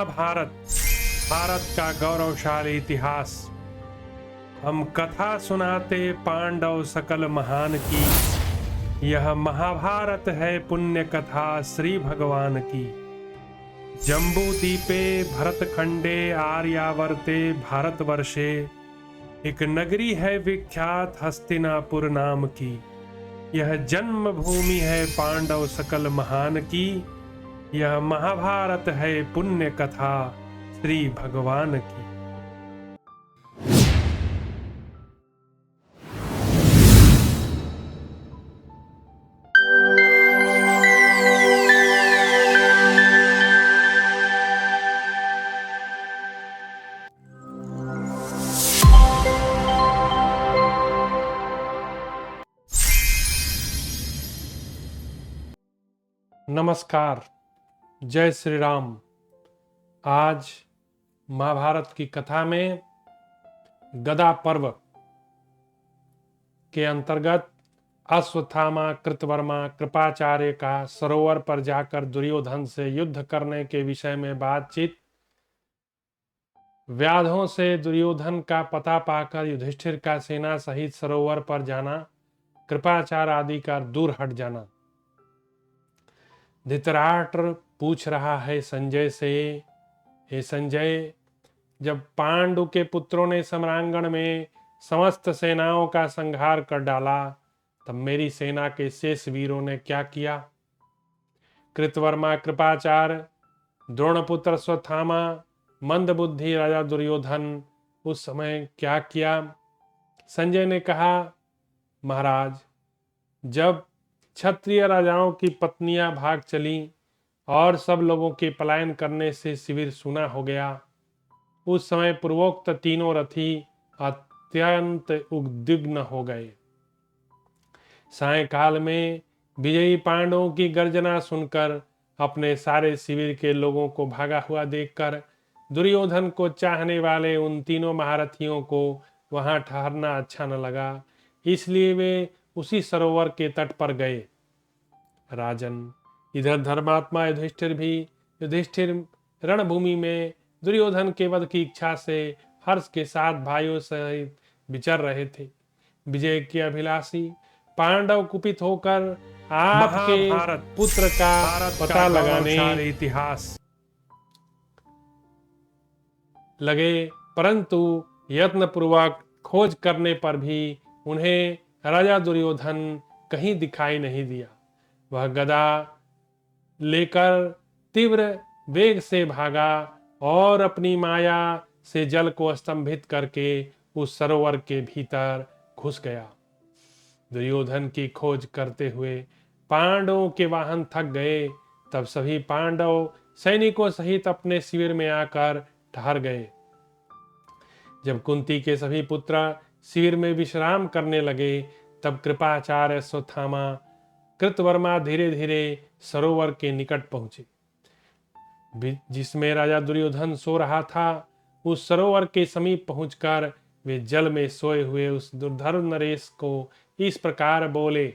भारत भारत का गौरवशाली इतिहास। हम कथा सुनाते पांडव सकल महान की। यह महाभारत है पुण्य कथा श्री भगवान की। जम्बू दीपे भरतखंडे आर्यावर्ते भारतवर्षे एक नगरी है विख्यात हस्तिनापुर नाम की। यह जन्म भूमि है पांडव सकल महान की। यह महाभारत है पुण्य कथा श्री भगवान की। नमस्कार, जय श्री राम। आज महाभारत की कथा में गदा पर्व के अंतर्गत अश्वत्थामा कृतवर्मा कृपाचार्य का सरोवर पर जाकर दुर्योधन से युद्ध करने के विषय में बातचीत। व्याधों से दुर्योधन का पता पाकर युधिष्ठिर का सेना सहित सरोवर पर जाना, कृपाचार्य आदि का दूर हट जाना। धृतराष्ट्र पूछ रहा है संजय से, हे संजय, जब पांडु के पुत्रों ने सम्रांगण में समस्त सेनाओं का संहार कर डाला, तब मेरी सेना के शेष वीरों ने क्या किया? कृतवर्मा कृपाचार्य, द्रोणपुत्र अश्वत्थामा, मंदबुद्धि राजा दुर्योधन उस समय क्या किया? संजय ने कहा, महाराज, जब क्षत्रिय राजाओं की पत्नियां भाग चली और सब लोगों के पलायन करने से शिविर सूना हो गया, उस समय पूर्वोक्त तीनों रथी अत्यंत उद्विग्न हो गए। सायंकाल में विजयी पांडवों की गर्जना सुनकर अपने सारे शिविर के लोगों को भागा हुआ देखकर दुर्योधन को चाहने वाले उन तीनों महारथियों को वहां ठहरना अच्छा न लगा, इसलिए वे उसी सरोवर के तट पर गए। राजन, इधर धर्मात्मा युधिष्ठिर रणभूमि में दुर्योधन के वध की इच्छा से हर्ष के साथ भाइयों सहित विचर रहे थे। विजय के अभिलाषी पांडव कुपित होकर आपके पुत्र का पता लगाने इतिहास लगे, परंतु यत्न पूर्वक खोज करने पर भी उन्हें राजा दुर्योधन कहीं दिखाई नहीं दिया। वह गदा लेकर तीव्र वेग से भागा और अपनी माया से जल को स्तंभित करके उस सरोवर के भीतर घुस गया। दुर्योधन की खोज करते हुए पांडवों के वाहन थक गए। तब सभी पांडव सैनिकों सहित अपने शिविर में आकर ठहर गए। जब कुंती के सभी पुत्र शिविर में विश्राम करने लगे, तब कृपाचार्य अश्वत्थामा कृतवर्मा धीरे धीरे सरोवर के निकट पहुंचे, जिसमें राजा दुर्योधन सो रहा था। उस सरोवर के समीप पहुंचकर वे जल में सोए हुए उस दुर्धर्म नरेश को इस प्रकार बोले,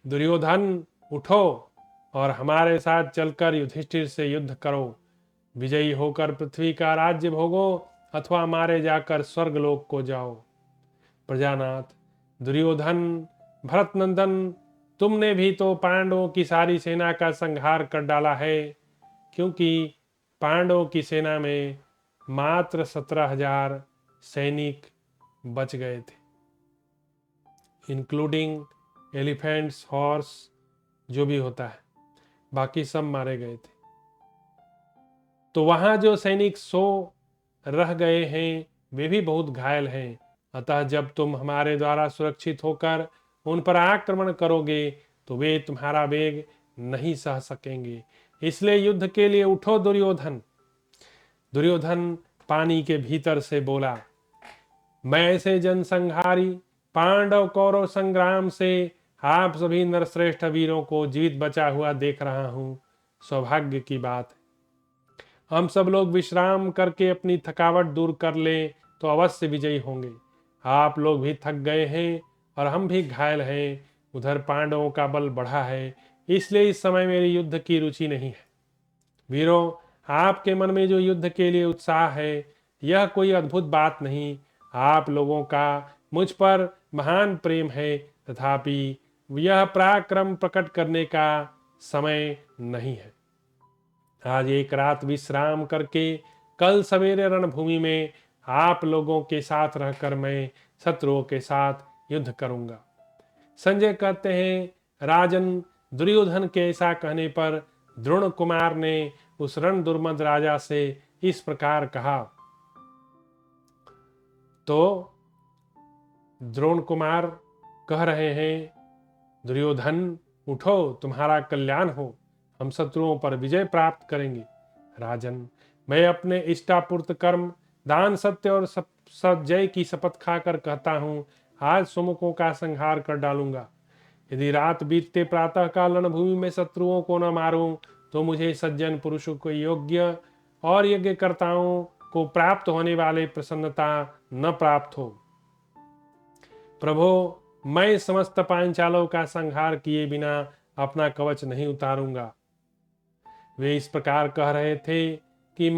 दुर्योधन, उठो और हमारे साथ चलकर युधिष्ठिर से युद्ध करो। विजयी होकर पृथ्वी का राज्य भोगो अथवा मारे जाकर स्वर्गलोक को जाओ। प्रजानाथ, दुर्योधन, भरतनंदन, तुमने भी तो पांडवों की सारी सेना का संहार कर डाला है, क्योंकि पांडवों की सेना में मात्र 17,000 सैनिक बच गए थे, इंक्लूडिंग एलिफेंट्स, हॉर्स, जो भी होता है, बाकी सब मारे गए थे। तो वहां जो सैनिक सो रह गए हैं वे भी बहुत घायल हैं। अतः जब तुम हमारे द्वारा सुरक्षित होकर उन पर आक्रमण करोगे तो वे तुम्हारा वेग नहीं सह सकेंगे, इसलिए युद्ध के लिए उठो दुर्योधन। दुर्योधन पानी के भीतर से बोला, मैं ऐसे जनसंहारी पांडव कौरव संग्राम से आप सभी नरश्रेष्ठ वीरों को जीवित बचा हुआ देख रहा हूं, सौभाग्य की बात है। हम सब लोग विश्राम करके अपनी थकावट दूर कर लें तो अवश्य विजयी होंगे। आप लोग भी थक गए हैं और हम भी घायल हैं। उधर पांडवों का बल बढ़ा है, इसलिए इस समय मेरी युद्ध की रुचि नहीं है। वीरों, आपके मन में जो युद्ध के लिए उत्साह है, यह कोई अद्भुत बात नहीं। आप लोगों का मुझ पर महान प्रेम है, तथापि यह पराक्रम प्रकट करने का समय नहीं है। आज एक रात विश्राम करके कल सवेरे रणभूमि में आप लोगों के साथ रहकर मैं शत्रुओं के साथ युद्ध करूंगा। संजय कहते हैं, राजन, दुर्योधन के ऐसा कहने पर द्रोण कुमार ने उस रण दुर्मद राजा से इस प्रकार कहा। तो द्रोण कुमार कह रहे हैं, दुर्योधन उठो, तुम्हारा कल्याण हो, हम शत्रुओं पर विजय प्राप्त करेंगे। राजन, मैं अपने इष्टापूर्त कर्म, दान, सत्य और सजय की शपथ खाकर कहता हूँ, आज सुमुखों का संहार कर डालूंगा। यदि रात बीतते प्रातः काल रणभूमि में शत्रुओं को न मारूं, तो मुझे सज्जन पुरुषों को योग्य और यज्ञकर्ताओं को प्राप्त होने वाले प्रसन्नता न प्राप्त हो। प्रभो, मैं समस्त पांचालों का संहार किए बिना अपना कवच नहीं उतारूंगा। वे इस प्रकार कह रहे थे कि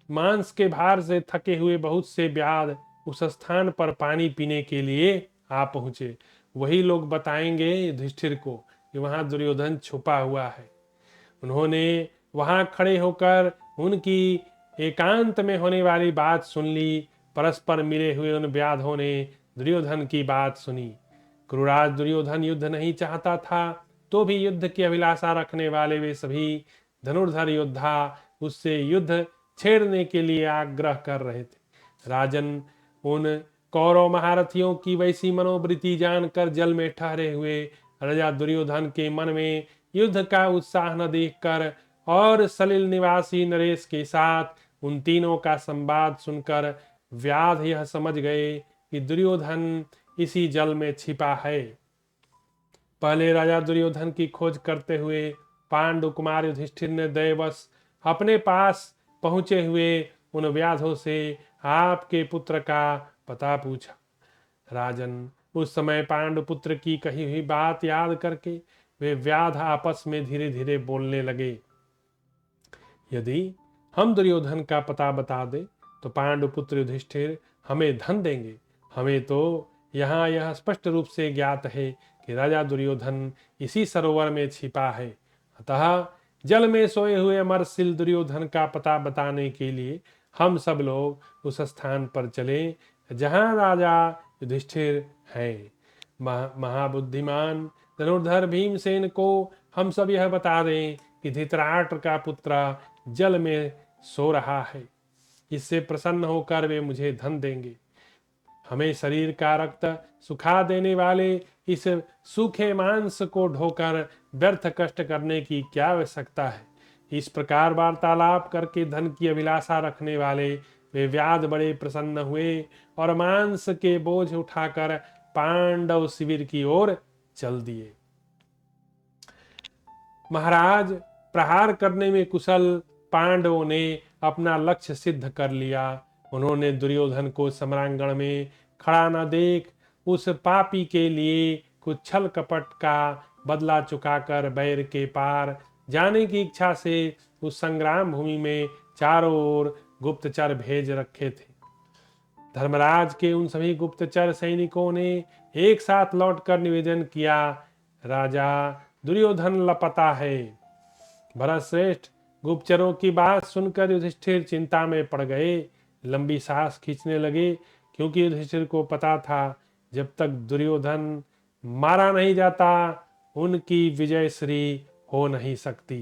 मांस के भार से थके हुए बहुत से व्याध उस स्थान पर पानी पीने के लिए आ पहुंचे। वही लोग बताएंगे युधिष्ठिर को कि वहां दुर्योधन छुपा हुआ है। उन्होंने वहां खड़े होकर उनकी एकांत में होने वाली बात सुन ली। परस्पर मिले हुए उन व्याधों ने दुर्योधन की बात सुनी। क्रूराज दुर्योधन युद्ध नहीं चाहता था, तो भी युद्ध की अभिलाषा रखने वाले वे सभी धनुर्धर योद्धा उससे युद्ध छेड़ने के लिए आग्रह कर रहे थे। राजन, उन कौरव महारथियों की वैसी मनोवृत्ति जानकर जल में ठहरे हुए राजा दुर्योधन के मन में युद्ध का उत्साह न देखकर और सलिल निवासी नरेश के साथ उन तीनों का संवाद सुनकर व्याध यह समझ गए कि दुर्योधन इसी जल में छिपा है। पहले राजा दुर्योधन की खोज करते हुए पांडु कुमार युधिष्ठिर ने दयवश अपने पास पहुंचे हुए उन व्याधों से आपके पुत्र का पता पूछा। राजन, उस समय पांडुपुत्र की कही हुई बात याद करके वे व्याध आपस में धीरे धीरे बोलने लगे। यदि हम दुर्योधन का पता बता दें तो पांडुपुत्र युधिष्ठिर हमें धन देंगे। हमें तो यहाँ यह स्पष्ट रूप से ज्ञात है कि राजा दुर्योधन इसी सरोवर में छिपा है। अतः जल में सोए हुए अमरशील दुर्योधन का पता बताने के लिए हम सब लोग उस स्थान पर चले जहाँ राजा युधिष्ठिर है। महाबुद्धिमान धनुर्धर भीमसेन को हम सब यह बता दें कि धृतराष्ट्र का पुत्र जल में सो रहा है। इससे प्रसन्न होकर वे मुझे धन देंगे। हमें शरीर का रक्त सुखा देने वाले इस सूखे मांस को ढोकर व्यर्थ कष्ट करने की क्या आवश्यकता है। इस प्रकार वार्तालाप करके धन की अभिलाषा रखने वाले वे व्याध बड़े प्रसन्न हुए और मांस के बोझ उठाकर पांडव शिविर की ओर चल दिए। महाराज, प्रहार करने में कुशल पांडवों ने अपना लक्ष्य सिद्ध कर लिया। उन्होंने दुर्योधन को सम्रांगण में खड़ा न देख उस पापी के लिए कुछ छल कपट का बदला चुकाकर बैर के पार जाने की इच्छा से उस संग्राम भूमि में चारों ओर गुप्तचर भेज रखे थे। धर्मराज के उन सभी गुप्तचर सैनिकों ने एक साथ लौटकर निवेदन किया, राजा दुर्योधन लापता है। भरत श्रेष्ठ, गुप्तचरों की बात सुनकर युधिष्ठिर चिंता में पड़ गए। लंबी सांस खींचने लगे, क्योंकि युधिष्ठिर को पता था जब तक दुर्योधन मारा नहीं जाता उनकी विजय श्री हो नहीं सकती।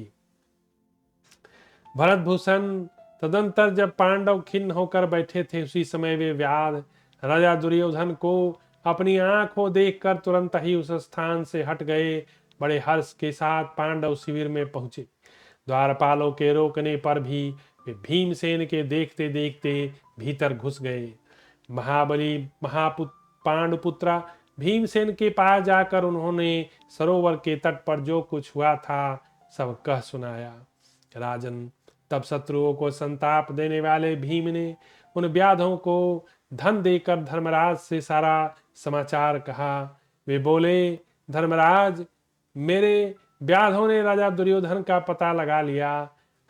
भरत भूषण, तदंतर जब पांडव खिन्न होकर बैठे थे, उसी समय वे व्याध राजा दुर्योधन को अपनी आंखों देखकर तुरंत ही उस स्थान से हट गए। बड़े हर्ष के साथ पांडव शिविर में पहुंचे। द्वारपालों के रोकने पर भी वे भीमसेन के देखते देखते भीतर घुस गए। महाबली पांडुपुत्रा भीमसेन के पास जाकर उन्होंने सरोवर के तट पर जो कुछ हुआ था सब कह सुनाया। राजन, तब शत्रुओं को संताप देने वाले भीम ने उन व्याधों को धन देकर धर्मराज से सारा समाचार कहा। वे बोले, धर्मराज, मेरे व्याधों ने राजा दुर्योधन का पता लगा लिया।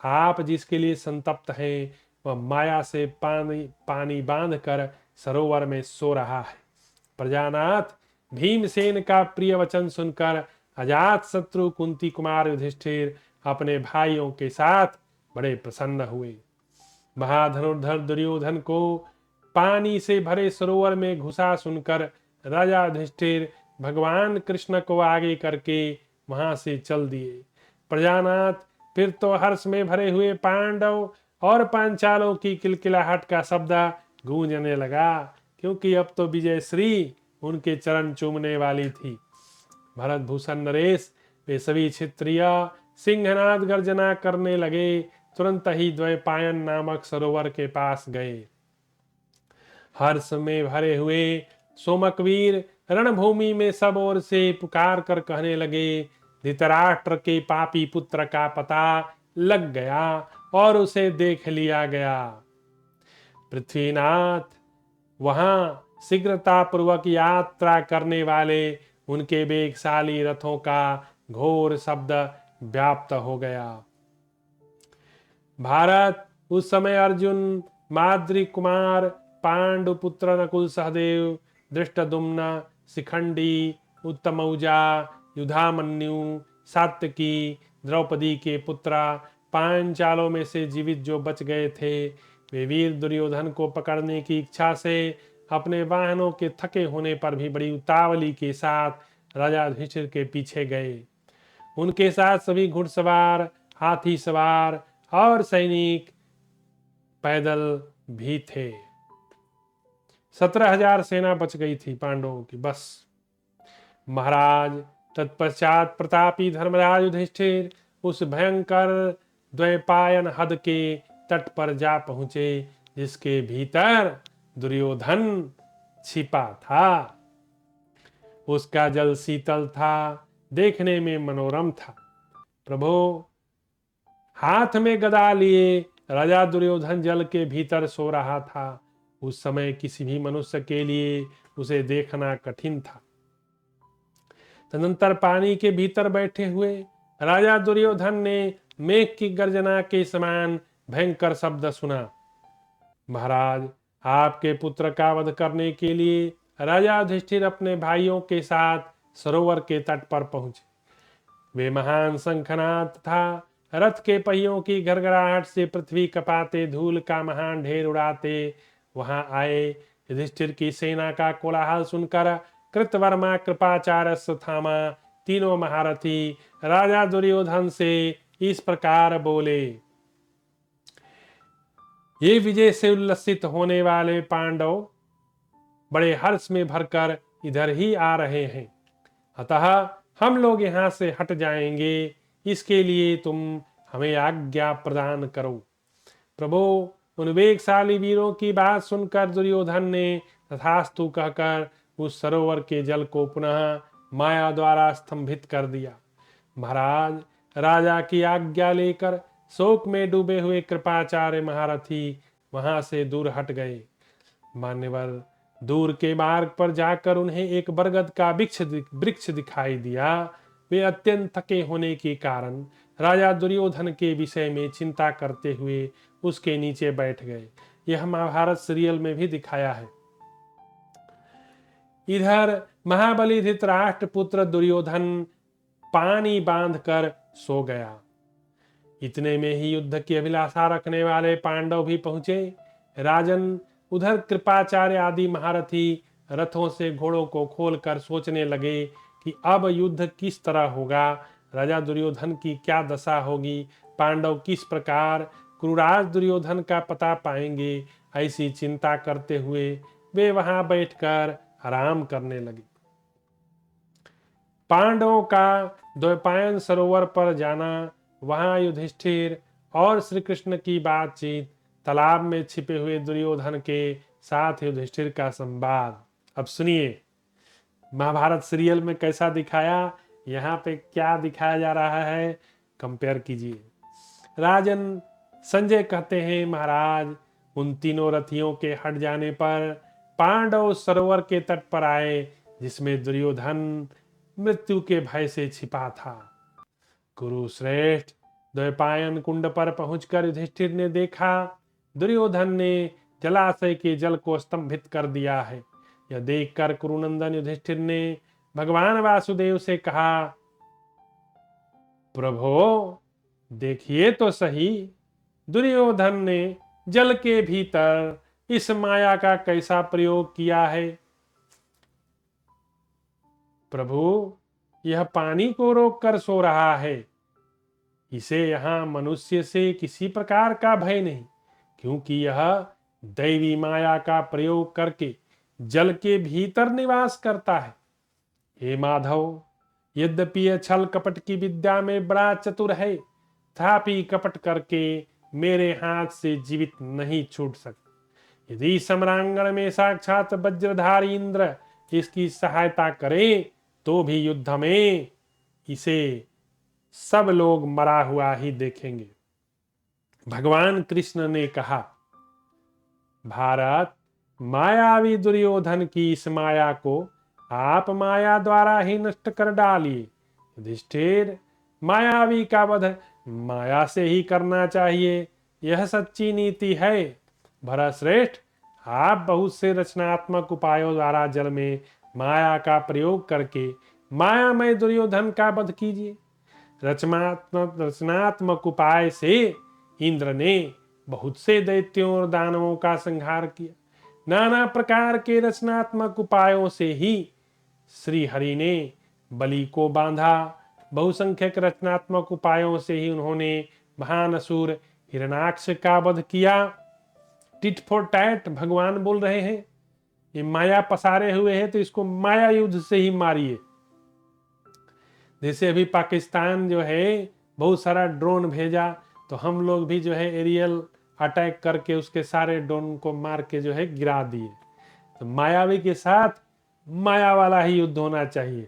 आप जिसके लिए संतप्त हैं वह माया से पानी बांध कर सरोवर में सो रहा है। प्रजानाथ, भीमसेन का प्रिय वचन सुनकर अजात शत्रु कुंती कुमार युधिष्ठिर अपने भाइयों के साथ बड़े प्रसन्न हुए। महाधनुर्धर दुर्योधन को पानी से भरे सरोवर में घुसा सुनकर राजा युधिष्ठिर भगवान कृष्ण को आगे करके वहां से चल दिए। प्रजानाथ, फिर तो हर्ष में भरे हुए पांडव और पांचालों की किलकिलाहट का शब्द गूंजने लगा, क्योंकि अब तो विजय श्री उनके चरण चूमने वाली थी। भरत भूषण नरेश वे सभी क्षत्रिय सिंहनाद गर्जना करने लगे। तुरंत ही द्वैपायन नामक सरोवर के पास गए। हर्ष में भरे हुए सोमकवीर रणभूमि में सब ओर से पुकार कर कहने लगे, धृतराष्ट्र के पापी पुत्र का पता लग गया और उसे देख लिया गया। पृथ्वीनाथ वहां शीघ्रता पूर्वक यात्रा करने वाले उनके वेगशाली रथों का घोर शब्द व्याप्त हो गया। भारत, उस समय अर्जुन, माद्री कुमार, पांडुपुत्र नकुल सहदेव, धृष्टद्युम्न, शिखंडी, उत्तमौजा, युधामन्यु, सात्यकी, द्रौपदी के पुत्र पांचालों में से जीवित जो बच गए थे, वे वीर दुर्योधन को पकड़ने की इच्छा से अपने वाहनों के थके होने पर भी बड़ी उतावली के साथ राजा युधिष्ठिर के पीछे गए। उनके साथ सभी घुड़सवार, हाथी सवार और सैनिक पैदल भी थे। 17,000 सेना बच गई थी पांडवों की बस। महाराज, तत्पश्चात प्रतापी धर्मराज युधिष्ठिर उस भयंकर द्वैपायन हद के तट पर जा पहुंचे जिसके भीतर दुर्योधन छिपा था। उसका जल शीतल था, देखने में मनोरम था। प्रभु, हाथ में गदा लिए राजा दुर्योधन जल के भीतर सो रहा था। उस समय किसी भी मनुष्य के लिए उसे देखना कठिन था। तदनंतर पानी के भीतर बैठे हुए राजा दुर्योधन ने मेघ की गर्जना के समान भयंकर शब्द सुना। महाराज, आपके पुत्र का वध करने के लिए राजा युधिष्ठिर अपने भाइयों के साथ सरोवर के तट पर पहुंचे। वे महान शंखनाद तथा रथ के पहियों की गड़गड़ाहट से पृथ्वी कपाते धूल का महान ढेर उड़ाते वहां आए। युधिष्ठिर की सेना का कोलाहल सुनकर कृतवर्मा, कृपाचार्य, अश्वत्थामा तीनों महारथी राजा दुर्योधन से इस प्रकार बोले, ये विजय से उल्लसित होने वाले पांडव बड़े हर्ष में भरकर इधर ही आ रहे हैं, अतः हम लोग यहाँ से हट जाएंगे। इसके लिए तुम हमें आज्ञा प्रदान करो। प्रभु, उन वेगशाली वीरों की बात सुनकर दुर्योधन ने तथास्तु कहकर उस सरोवर के जल को पुनः माया द्वारा स्तंभित कर दिया। महाराज, राजा की आज्ञा लेकर शोक में डूबे हुए कृपाचार्य महारथी वहां से दूर हट गए। मान्यवर, दूर के मार्ग पर जाकर उन्हें एक बरगद का वृक्ष दिखाई दिया। वे अत्यंत थके होने के कारण राजा दुर्योधन के विषय में चिंता करते हुए उसके नीचे बैठ गए। यह महाभारत सीरियल में भी दिखाया है। इधर महाबली धृतराष्ट्र पुत्र दुर्योधन पानी बांधकर सो गया। इतने में ही युद्ध की अभिलाषा रखने वाले पांडव भी पहुंचे। राजन, उधर कृपाचार्य आदि महारथी रथों से घोड़ों को खोलकर सोचने लगे कि अब युद्ध किस तरह होगा, राजा दुर्योधन की क्या दशा होगी, पांडव किस प्रकार क्रूराज दुर्योधन का पता पाएंगे। ऐसी चिंता करते हुए वे वहां बैठकर आराम करने लगे। पांडवों का द्वैपायन सरोवर पर जाना, वहां युधिष्ठिर और श्री कृष्ण की बातचीत, तालाब में छिपे हुए दुर्योधन के साथ युधिष्ठिर का संवाद। अब सुनिए महाभारत सीरियल में कैसा दिखाया, यहाँ पे क्या दिखाया जा रहा है, कंपेयर कीजिए। राजन संजय कहते हैं, महाराज, उन तीनों रथियों के हट जाने पर पांडव सरोवर के तट पर आए जिसमें दुर्योधन मृत्यु के भय से छिपा था। कुरुश्रेष्ठ, द्वैपायन कुंड पर पहुंचकर युधिष्ठिर ने देखा दुर्योधन ने जलाशय के जल को स्तंभित कर दिया है। यह देखकर कुरुनंदन युधिष्ठिर ने भगवान वासुदेव से कहा, प्रभो देखिए तो सही, दुर्योधन ने जल के भीतर इस माया का कैसा प्रयोग किया है। प्रभु, यह पानी को रोककर सो रहा है। इसे यहां मनुष्य से किसी प्रकार का भय नहीं, क्योंकि यह दैवी माया का प्रयोग करके जल के भीतर निवास करता है। हे माधव, यद्यपि यह छल कपट की विद्या में बड़ा चतुर है, तथापि कपट करके मेरे हाथ से जीवित नहीं छूट सकता। यदि सम्रांगण में साक्षात वज्रधारी इंद्र इसकी सहायता करे तो भी युद्ध में इसे सब लोग मरा हुआ ही देखेंगे। भगवान कृष्ण ने कहा, भारत, मायावी दुर्योधन की इस माया को आप माया द्वारा ही नष्ट कर डालिए। युधिष्ठिर, मायावी का वध माया से ही करना चाहिए, यह सच्ची नीति है। भरतश्रेष्ठ, आप बहुत से रचनात्मक उपायों द्वारा जल में माया का प्रयोग करके मायामय दुर्योधन का वध कीजिए। रचनात्मक उपाय से इंद्र ने बहुत से दैत्यों और दानवों का संहार किया। नाना प्रकार के रचनात्मक उपायों से ही श्री हरि ने बलि को बांधा। बहुसंख्यक रचनात्मक उपायों से ही उन्होंने महान असुर हिरणाक्ष का वध किया। टिट फॉर टैट भगवान बोल रहे हैं, ये माया पसारे हुए हैं तो इसको माया युद्ध से ही मारिए। जैसे अभी पाकिस्तान जो है बहुत सारा ड्रोन भेजा, तो हम लोग भी जो है एरियल अटैक करके उसके सारे ड्रोन को मार के जो है गिरा दिए। तो मायावी के साथ माया वाला ही युद्ध होना चाहिए।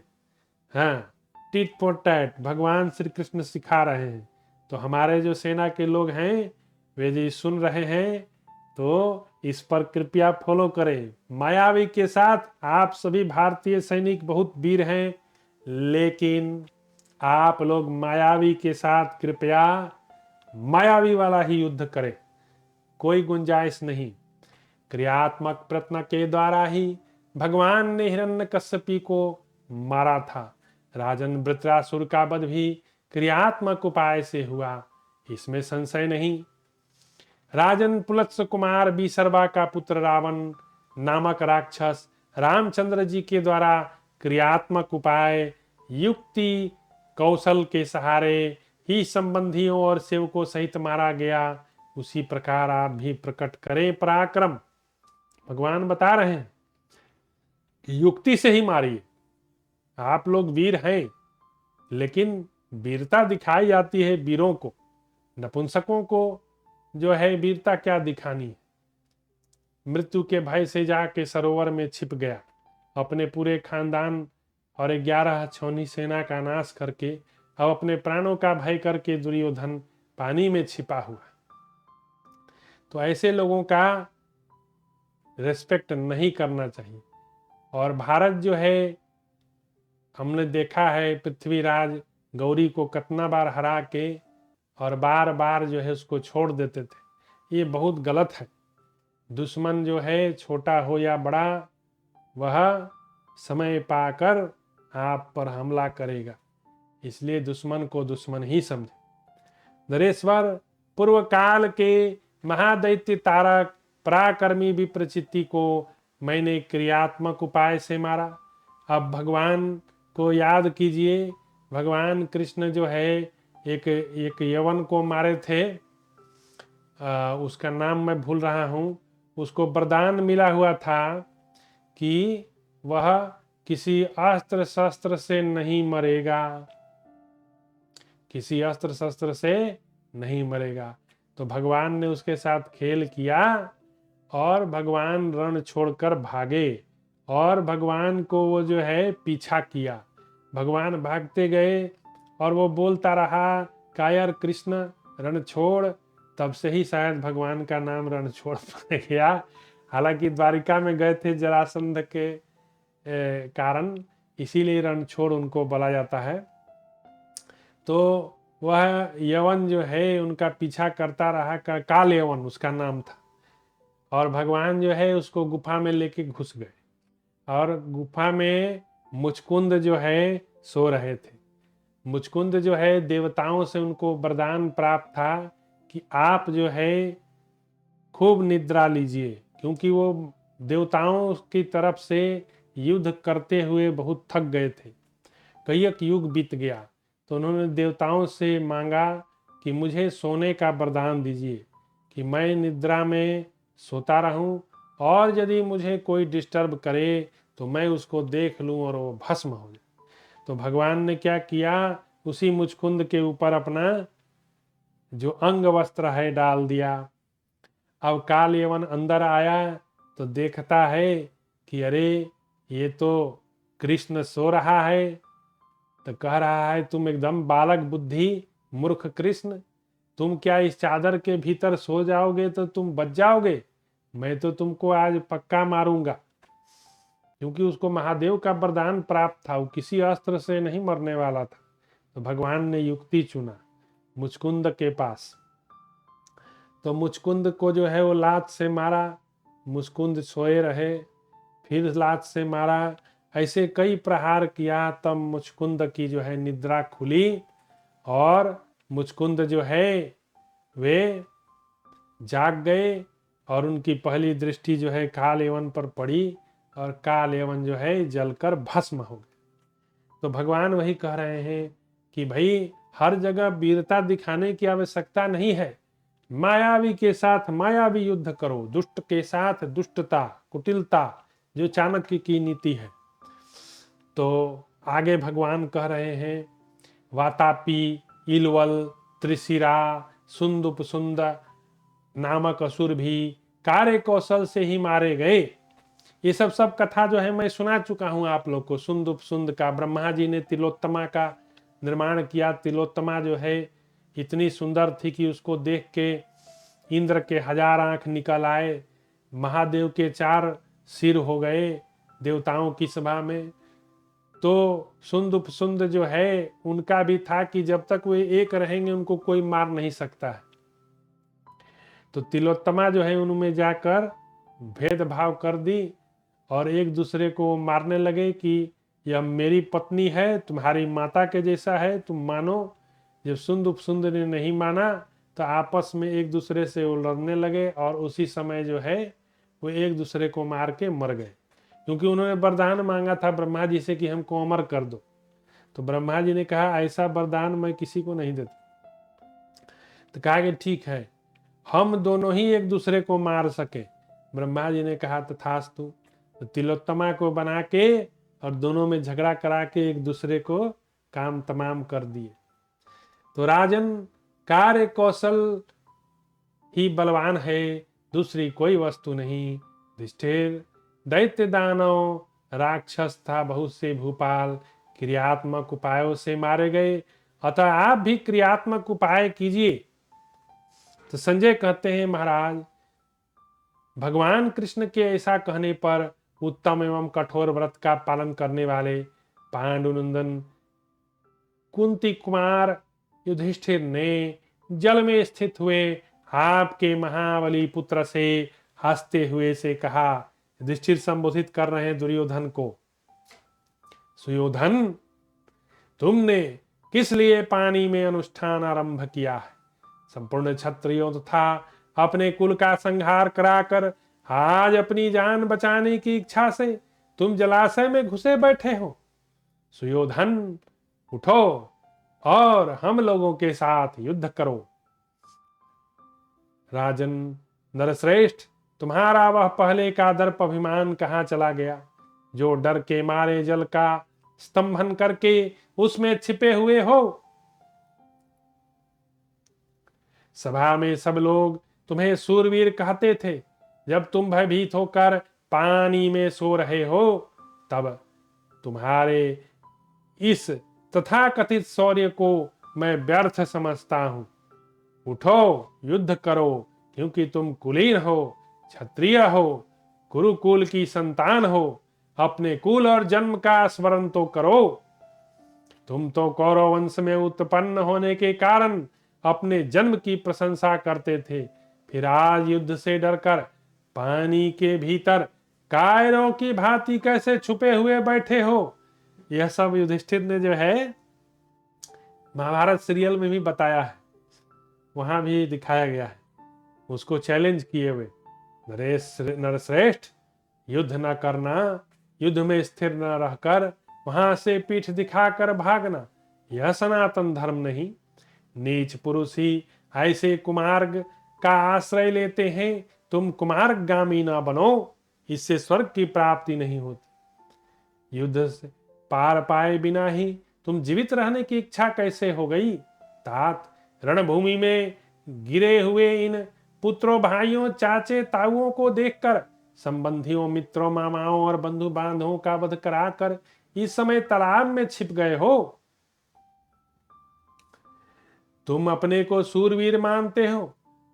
हाँ, टिट फॉर टैट भगवान श्री कृष्ण सिखा रहे हैं। तो हमारे जो सेना के लोग हैं वे जी सुन रहे हैं तो इस पर कृपया फॉलो करें। मायावी के साथ आप सभी भारतीय सैनिक बहुत वीर हैं, लेकिन आप लोग मायावी के साथ कृपया मायावी वाला ही युद्ध करें, कोई गुंजाइश नहीं। क्रियात्मक प्रयत्न के द्वारा ही भगवान ने हिरण्यकश्यपी को मारा था। राजन वृत्रासुर का वध भी क्रियात्मक उपाय से हुआ, इसमें संशय नहीं। राजन पुलत्स कुमार बीसरवा का पुत्र रावण नामक राक्षस रामचंद्र जी के द्वारा क्रियात्मक उपाय, युक्ति, कौशल के सहारे ही संबंधियों और सेवकों सहित मारा गया। उसी प्रकार आप भी प्रकट करें पराक्रम। भगवान बता रहे हैं कि युक्ति से ही मारिए। आप लोग वीर हैं, लेकिन वीरता दिखाई जाती है वीरों को, नपुंसकों को जो है वीरता क्या दिखानी है। मृत्यु के भय से जाके सरोवर में छिप गया, अपने पूरे खानदान और 11 छौनी सेना का नाश करके अब अपने प्राणों का भय करके दुर्योधन पानी में छिपा हुआ। तो ऐसे लोगों का रेस्पेक्ट नहीं करना चाहिए। और भारत जो है, हमने देखा है पृथ्वीराज गौरी को कितना बार हरा के और बार बार जो है उसको छोड़ देते थे। ये बहुत गलत है। दुश्मन जो है छोटा हो या बड़ा, वह समय पाकर आप पर हमला करेगा, इसलिए दुश्मन को दुश्मन ही समझे। नरेश्वर, पूर्व काल के महादैत्य तारक पराक्रमी विप्रचित्ति को मैंने क्रियात्मक उपाय से मारा। अब भगवान को याद कीजिए। भगवान कृष्ण जो है एक यवन को मारे थे, उसका नाम मैं भूल रहा हूँ। उसको वरदान मिला हुआ था कि वह किसी अस्त्र शस्त्र से नहीं मरेगा, किसी अस्त्र शस्त्र से नहीं मरेगा। तो भगवान ने उसके साथ खेल किया और भगवान रण छोड़कर भागे और भगवान को वो जो है पीछा किया। भगवान भागते गए और वो बोलता रहा, कायर कृष्ण रण छोड़। तब से ही शायद भगवान का नाम रणछोड़ पड़ गया। हालांकि द्वारिका में गए थे जरासंध के कारण, इसीलिए रणछोड़ उनको बोला जाता है। तो वह यवन जो है उनका पीछा करता रहा, काल यवन उसका नाम था। और भगवान जो है उसको गुफा में लेके घुस गए, और गुफा में मुचकुंद जो है सो रहे थे। मुचकुंद जो है देवताओं से उनको वरदान प्राप्त था कि आप जो है खूब निद्रा लीजिए, क्योंकि वो देवताओं की तरफ से युद्ध करते हुए बहुत थक गए थे। कई एक युग बीत गया, तो उन्होंने देवताओं से मांगा कि मुझे सोने का वरदान दीजिए, कि मैं निद्रा में सोता रहूं, और यदि मुझे कोई डिस्टर्ब करे तो मैं उसको देख लूं और वो भस्म हो जाए। तो भगवान ने क्या किया, उसी मुचकुंद के ऊपर अपना जो अंग वस्त्र है डाल दिया। अब काल यवन अंदर आया तो देखता है कि अरे ये तो कृष्ण सो रहा है। तो कह रहा है, तुम एकदम बालक बुद्धि मूर्ख कृष्ण, तुम क्या इस चादर के भीतर सो जाओगे तो तुम बच जाओगे? मैं तो तुमको आज पक्का मारूंगा। क्योंकि उसको महादेव का वरदान प्राप्त था, वो किसी अस्त्र से नहीं मरने वाला था। तो भगवान ने युक्ति चुना मुचकुंद के पास। तो मुचकुंद को जो है वो लात से मारा, मुचकुंद सोए रहे, फिर लात से मारा, ऐसे कई प्रहार किया। तब मुचकुंद की जो है निद्रा खुली, और मुचकुंद जो है वे जाग गए, और उनकी पहली दृष्टि जो है काल यवन पर पड़ी, और काल यवन जो है जलकर भस्म हो गए। तो भगवान वही कह रहे हैं कि भाई हर जगह वीरता दिखाने की आवश्यकता नहीं है, मायावी के साथ मायावी युद्ध करो, दुष्ट के साथ दुष्टता कुटिलता, जो चाणक्य की नीति है। तो आगे भगवान कह रहे हैं, वातापी, इलवल, त्रिशिरा, सुंदुप सुंद नामक असुर भी कार्य कौशल से ही मारे गए। ये सब कथा जो है मैं सुना चुका हूं आप लोग को। सुंदुप सुंद का ब्रह्मा जी ने तिलोत्तमा का निर्माण किया। तिलोत्तमा जो है इतनी सुंदर थी कि उसको देख के इंद्र के 1000 आंख निकल आए, महादेव के 4 सिर हो गए देवताओं की सभा में। तो सुंदुप सुंद जो है उनका भी था कि जब तक वे एक रहेंगे उनको कोई मार नहीं सकता है। तो तिलोत्तमा जो है उनमें जाकर भेदभाव कर दी, और एक दूसरे को मारने लगे कि यह मेरी पत्नी है, तुम्हारी माता के जैसा है, तुम मानो। जब सुंदुप सुंद ने नहीं माना तो आपस में एक दूसरे से वो लड़ने लगे, और उसी समय जो है वो एक दूसरे को मार के मर गए। क्योंकि उन्होंने वरदान मांगा था ब्रह्मा जी से कि हमको अमर कर दो। तो ब्रह्मा जी ने कहा, ऐसा वरदान मैं किसी को नहीं देता। तो कहा कि ठीक है, हम दोनों ही एक दूसरे को मार सके। ब्रह्मा जी ने कहा तथास्तु। तो तिलोत्तमा को बना के और दोनों में झगड़ा करा के एक दूसरे को काम तमाम कर दिए। तो राजन, कार्य कौशल ही बलवान है, दूसरी कोई वस्तु नहीं। युधिष्ठिर, दैत्य दानव राक्षस था बहुत से भूपाल, क्रियात्मक उपायों से मारे गए, अतः आप भी क्रियात्मक उपाय कीजिए। तो संजय कहते हैं, महाराज भगवान कृष्ण के ऐसा कहने पर उत्तम एवं कठोर व्रत का पालन करने वाले पांडुनंदन कुंती कुमार युधिष्ठिर ने जल में स्थित हुए आपके महाबली पुत्र से हंसते हुए से कहा। युधिष्ठिर संबोधित कर रहे हैं दुर्योधन को, सुयोधन, तुमने किस लिए पानी में अनुष्ठान आरंभ किया है? संपूर्ण क्षत्रियों तथा अपने कुल का संहार कराकर आज अपनी जान बचाने की इच्छा से तुम जलाशय में घुसे बैठे हो। सुयोधन, उठो और हम लोगों के साथ युद्ध करो। राजन नरश्रेष्ठ, तुम्हारा वह पहले का दर्प अभिमान कहाँ चला गया, जो डर के मारे जल का स्तंभन करके उसमें छिपे हुए हो? सभा में सब लोग तुम्हें सूरवीर कहते थे। जब तुम भयभीत होकर पानी में सो रहे हो, तब तुम्हारे इस तथाकथित शौर्य को मैं व्यर्थ समझता हूं। उठो, युद्ध करो, क्योंकि तुम कुलीन हो, क्षत्रिय हो, कुरुकुल की संतान हो। अपने कुल और जन्म का स्मरण तो करो। तुम तो कौरव वंश में उत्पन्न होने के कारण अपने जन्म की प्रशंसा करते थे, फिर आज युद्ध से डरकर पानी के भीतर कायरों की भांति कैसे छुपे हुए बैठे हो। यह सब युधिष्ठिर ने जो है महाभारत सीरियल में भी बताया है, वहां भी दिखाया गया है। उसको चैलेंज किए हुए, नरेश नरश्रेष्ठ, युद्ध न करना, युद्ध में स्थिर न रहकर वहां से पीठ दिखाकर भागना, यह सनातन धर्म नहीं। नीच पुरुष ही ऐसे कुमार्ग का आश्रय लेते हैं। तुम कुमार्गामी ना बनो, इससे स्वर्ग की प्राप्ति नहीं होती। युद्ध से पार पाए बिना ही तुम जीवित रहने की इच्छा कैसे हो गई। तात, रणभूमि में गिरे हुए इन पुत्रों, भाइयों, चाचे, ताऊओं को देखकर संबंधियों, मित्रों, मामाओं और बंधु बांधवों का वध कराकर इस समय तालाब में छिप गए हो। तुम अपने को सूरवीर मानते हो,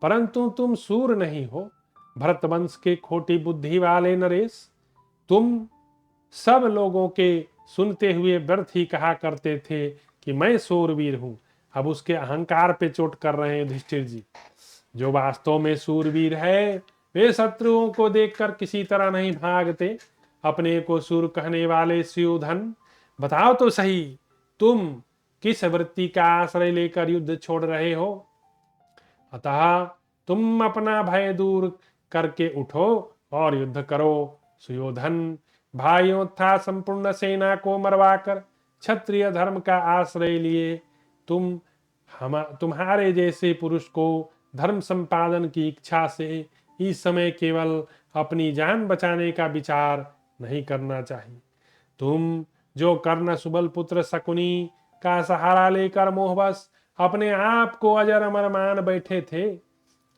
परंतु तुम सूर नहीं हो। भरतवंश के खोटी बुद्धि वाले नरेश, तुम सब लोगों के सुनते हुए व्यर्थ ही कहा करते थे कि मैं सूरवीर हूं। अब उसके अहंकार पे चोट कर रहे हैं युधिष्ठिर जी। जो वास्तव में सूरवीर है वे शत्रुओं को देखकर किसी तरह नहीं भागते। अपने को सूर कहने वाले सुयोधन, बताओ तो सही, तुम किस वृत्ति का आश्रय लेकर युद्ध छोड़ रहे हो। अतः तुम अपना भय दूर करके उठो और युद्ध करो। सुयोधन, भाइयों तथा संपूर्ण सेना को मरवाकर क्षत्रिय धर्म का आश्रय लिए तुम्हारे जैसे पुरुष को धर्म संपादन की इच्छा से इस समय केवल अपनी जान बचाने का विचार नहीं करना चाहिए। तुम जो कर्ण सुबल पुत्र शकुनी का सहारा लेकर मोहवश अपने आप को अजर अमर मान बैठे थे,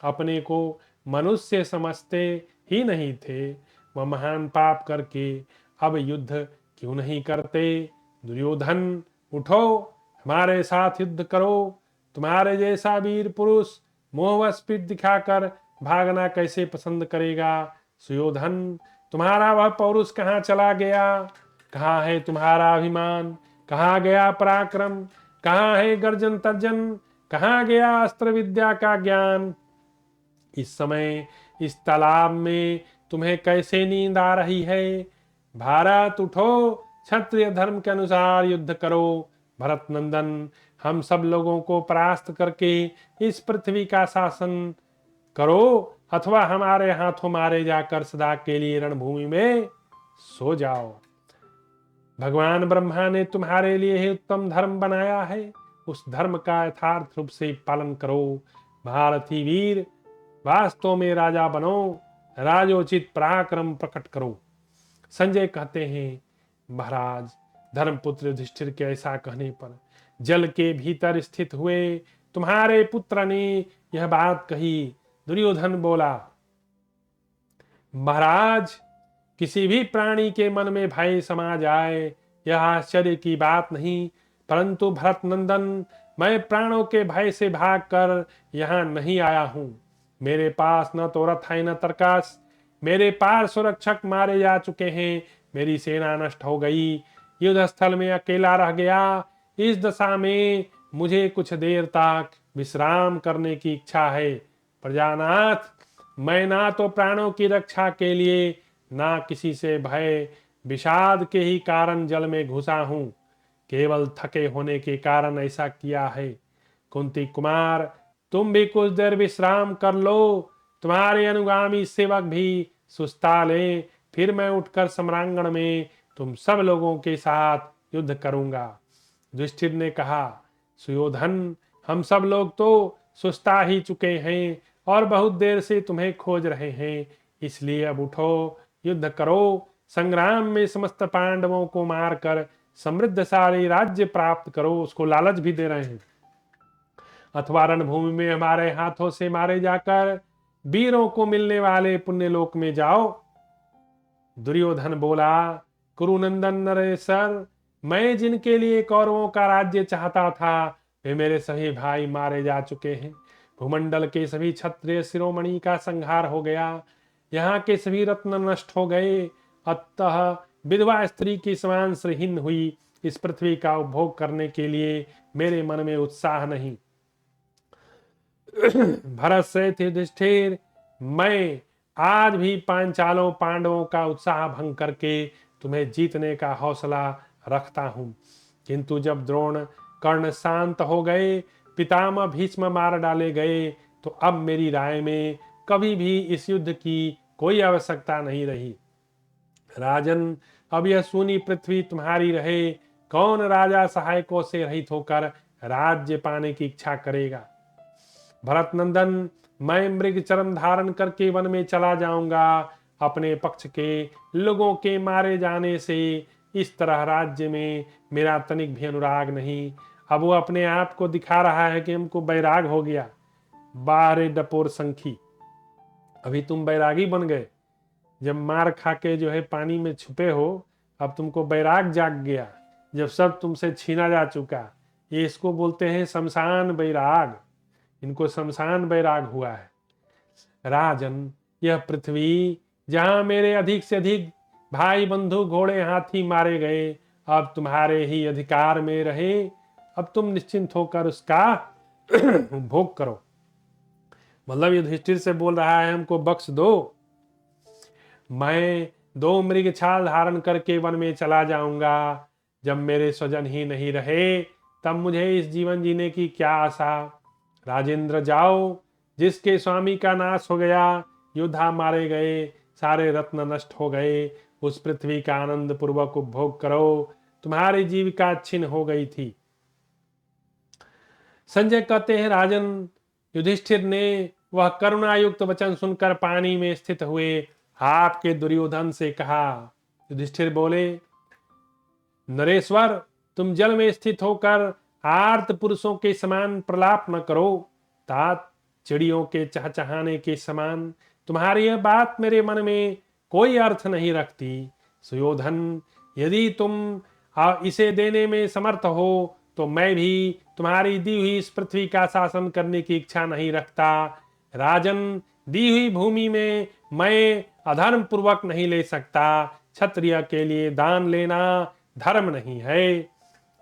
अपने को मनुष्य समझते ही नहीं थे, वह महान पाप करके अब युद्ध क्यों नहीं करते। दुर्योधन, उठो, हमारे साथ युद्ध करो। तुम्हारे जैसा वीर पुरुष मोहवश पीठ दिखाकर भागना कैसे पसंद करेगा। सुयोधन, तुम्हारा वह पौरुष कहाँ चला गया। कहाँ है तुम्हारा अभिमान, कहाँ गया पराक्रम, कहाँ है गर्जन तर्जन, कहाँ गया अस्त्र विद्या का ज्ञान। इस समय इस तालाब में तुम्हें कैसे नींद आ रही है। भारत, उठो, क्षत्रिय धर्म के अनुसार युद्ध करो। भरत नंदन, हम सब लोगों को परास्त करके इस पृथ्वी का शासन करो, अथवा हमारे हाथों मारे जाकर सदा के लिए रणभूमि में सो जाओ। भगवान ब्रह्मा ने तुम्हारे लिए ही उत्तम धर्म बनाया है, उस धर्म का यथार्थ रूप से पालन करो। भारतीय वीर, वास्तव में राजा बनो, राजोचित पराक्रम प्रकट करो। संजय कहते हैं, महाराज, धर्मपुत्र युधिष्ठिर के ऐसा कहने पर जल के भीतर स्थित हुए तुम्हारे पुत्र ने यह बात कही। दुर्योधन बोला, महाराज, किसी भी प्राणी के मन में भय समा जाए यह आश्चर्य की बात नहीं, परंतु भरत नंदन, मैं प्राणों के भय से भागकर यहाँ नहीं आया हूँ। मेरे पास न तो रथ है न तरकास, मेरे पार सुरक्षक मारे जा चुके हैं, मेरी सेना नष्ट हो गई, युद्ध स्थल में अकेला रह गया। इस दशा में मुझे कुछ देर तक विश्राम करने की इच्छा है। प्रजानाथ, मैं ना तो प्राणों की रक्षा के लिए ना किसी से भय विषाद के ही कारण जल में घुसा हूं, केवल थके होने के कारण ऐसा किया है। कुंती कुमार, तुम भी कुछ देर विश्राम कर लो, तुम्हारे अनुगामी सेवक भी सुस्ता ले, फिर मैं उठकर सम्रांगण में तुम सब लोगों के साथ युद्ध करूंगा। युधिष्ठिर ने कहा, सुयोधन, हम सब लोग तो सुस्ता ही चुके हैं और बहुत देर से तुम्हें खोज रहे हैं, इसलिए अब उठो, युद्ध करो। संग्राम में समस्त पांडवों को मारकर समृद्धशाली राज्य प्राप्त करो। उसको लालच भी दे रहे हैं। अथवा रणभूमि में हमारे हाथों से मारे जाकर वीरों को मिलने वाले पुण्यलोक में जाओ। दुर्योधन बोला, कुरुनंदन नरेश्वर, मैं जिनके लिए कौरवों का राज्य चाहता था वे मेरे सभी भाई मारे जा चुके हैं। भूमंडल के सभी क्षत्रिय शिरोमणि का संहार हो गया, यहाँ के सभी रत्न नष्ट हो गए, अतः विधवा स्त्री की समान श्रीहीन हुई। इस पृथ्वी का उपभोग करने के लिए मेरे मन में उत्साह नहीं। भरत से युधिष्ठिर, मैं आज भी पांचालों पांडवों का उत्साह भंग करके तुम्हें जीतने का हौसला रखता हूं, किंतु जब द्रोण कर्ण शांत हो गए, पितामह भीष्म मार डाले गए, तो अब मेरी राय में कभी भी इस युद्ध की कोई आवश्यकता नहीं रही। राजन, अब यह सूनी पृथ्वी तुम्हारी रहे। कौन राजा सहायकों से रहित होकर राज्य पाने की इच्छा करेगा? भरत नंदन, मैं मृग चर्म धारण करके वन में चला जाऊंगा। अपने पक्ष के लोगों के मारे जाने से इस तरह राज्य में मेरा तनिक भी अनुराग नहीं। अब वो अपने आप को दिखा रहा है कि हमको बैराग हो गया। बारे डपोर संखी, अभी तुम बैरागी बन गए। जब मार खा के जो है पानी में छुपे हो, अब तुमको बैराग जाग गया, जब सब तुमसे छीना जा चुका। ये इसको बोलते हैं शमशान बैराग। इनको शमशान बैराग हुआ है। राजन, यह पृथ्वी जहां मेरे अधिक से अधिक भाई बंधु घोड़े हाथी मारे गए, अब तुम्हारे ही अधिकार में रहे। अब तुम निश्चिंत होकर उसका भोग करो। मतलब युधिष्ठिर से बोल रहा है, हमको बख्श दो। मैं 2 मृग छाल धारण करके वन में चला जाऊंगा। जब मेरे स्वजन ही नहीं रहे, तब मुझे इस जीवन जीने की क्या आशा। राजेंद्र, जाओ। जिसके स्वामी का नाश हो गया, योद्धा मारे गए, सारे रत्न नष्ट हो गए, उस पृथ्वी का आनंद पूर्वक उपभोग करो। तुम्हारी जीविका छिन्न हो गई थी। संजय कहते हैं, राजन, युधिष्ठिर ने वह करुणायुक्त वचन सुनकर पानी में स्थित हुए आपके दुर्योधन से कहा। युधिष्ठिर बोले, नरेश्वर, तुम जल में स्थित होकर आर्त पुरुषों के समान प्रलाप न करो। तात चिड़ियों के चहचहाने के समान तुम्हारी यह बात मेरे मन में कोई अर्थ नहीं रखती। सुयोधन, यदि तुम इसे देने में समर्थ हो, तो मैं भी तुम्हारी दी हुई इस पृथ्वी का शासन करने की इच्छा नहीं रखता। राजन, दी हुई भूमि में मैं अधर्म पूर्वक नहीं ले सकता। क्षत्रिय के लिए दान लेना धर्म नहीं है।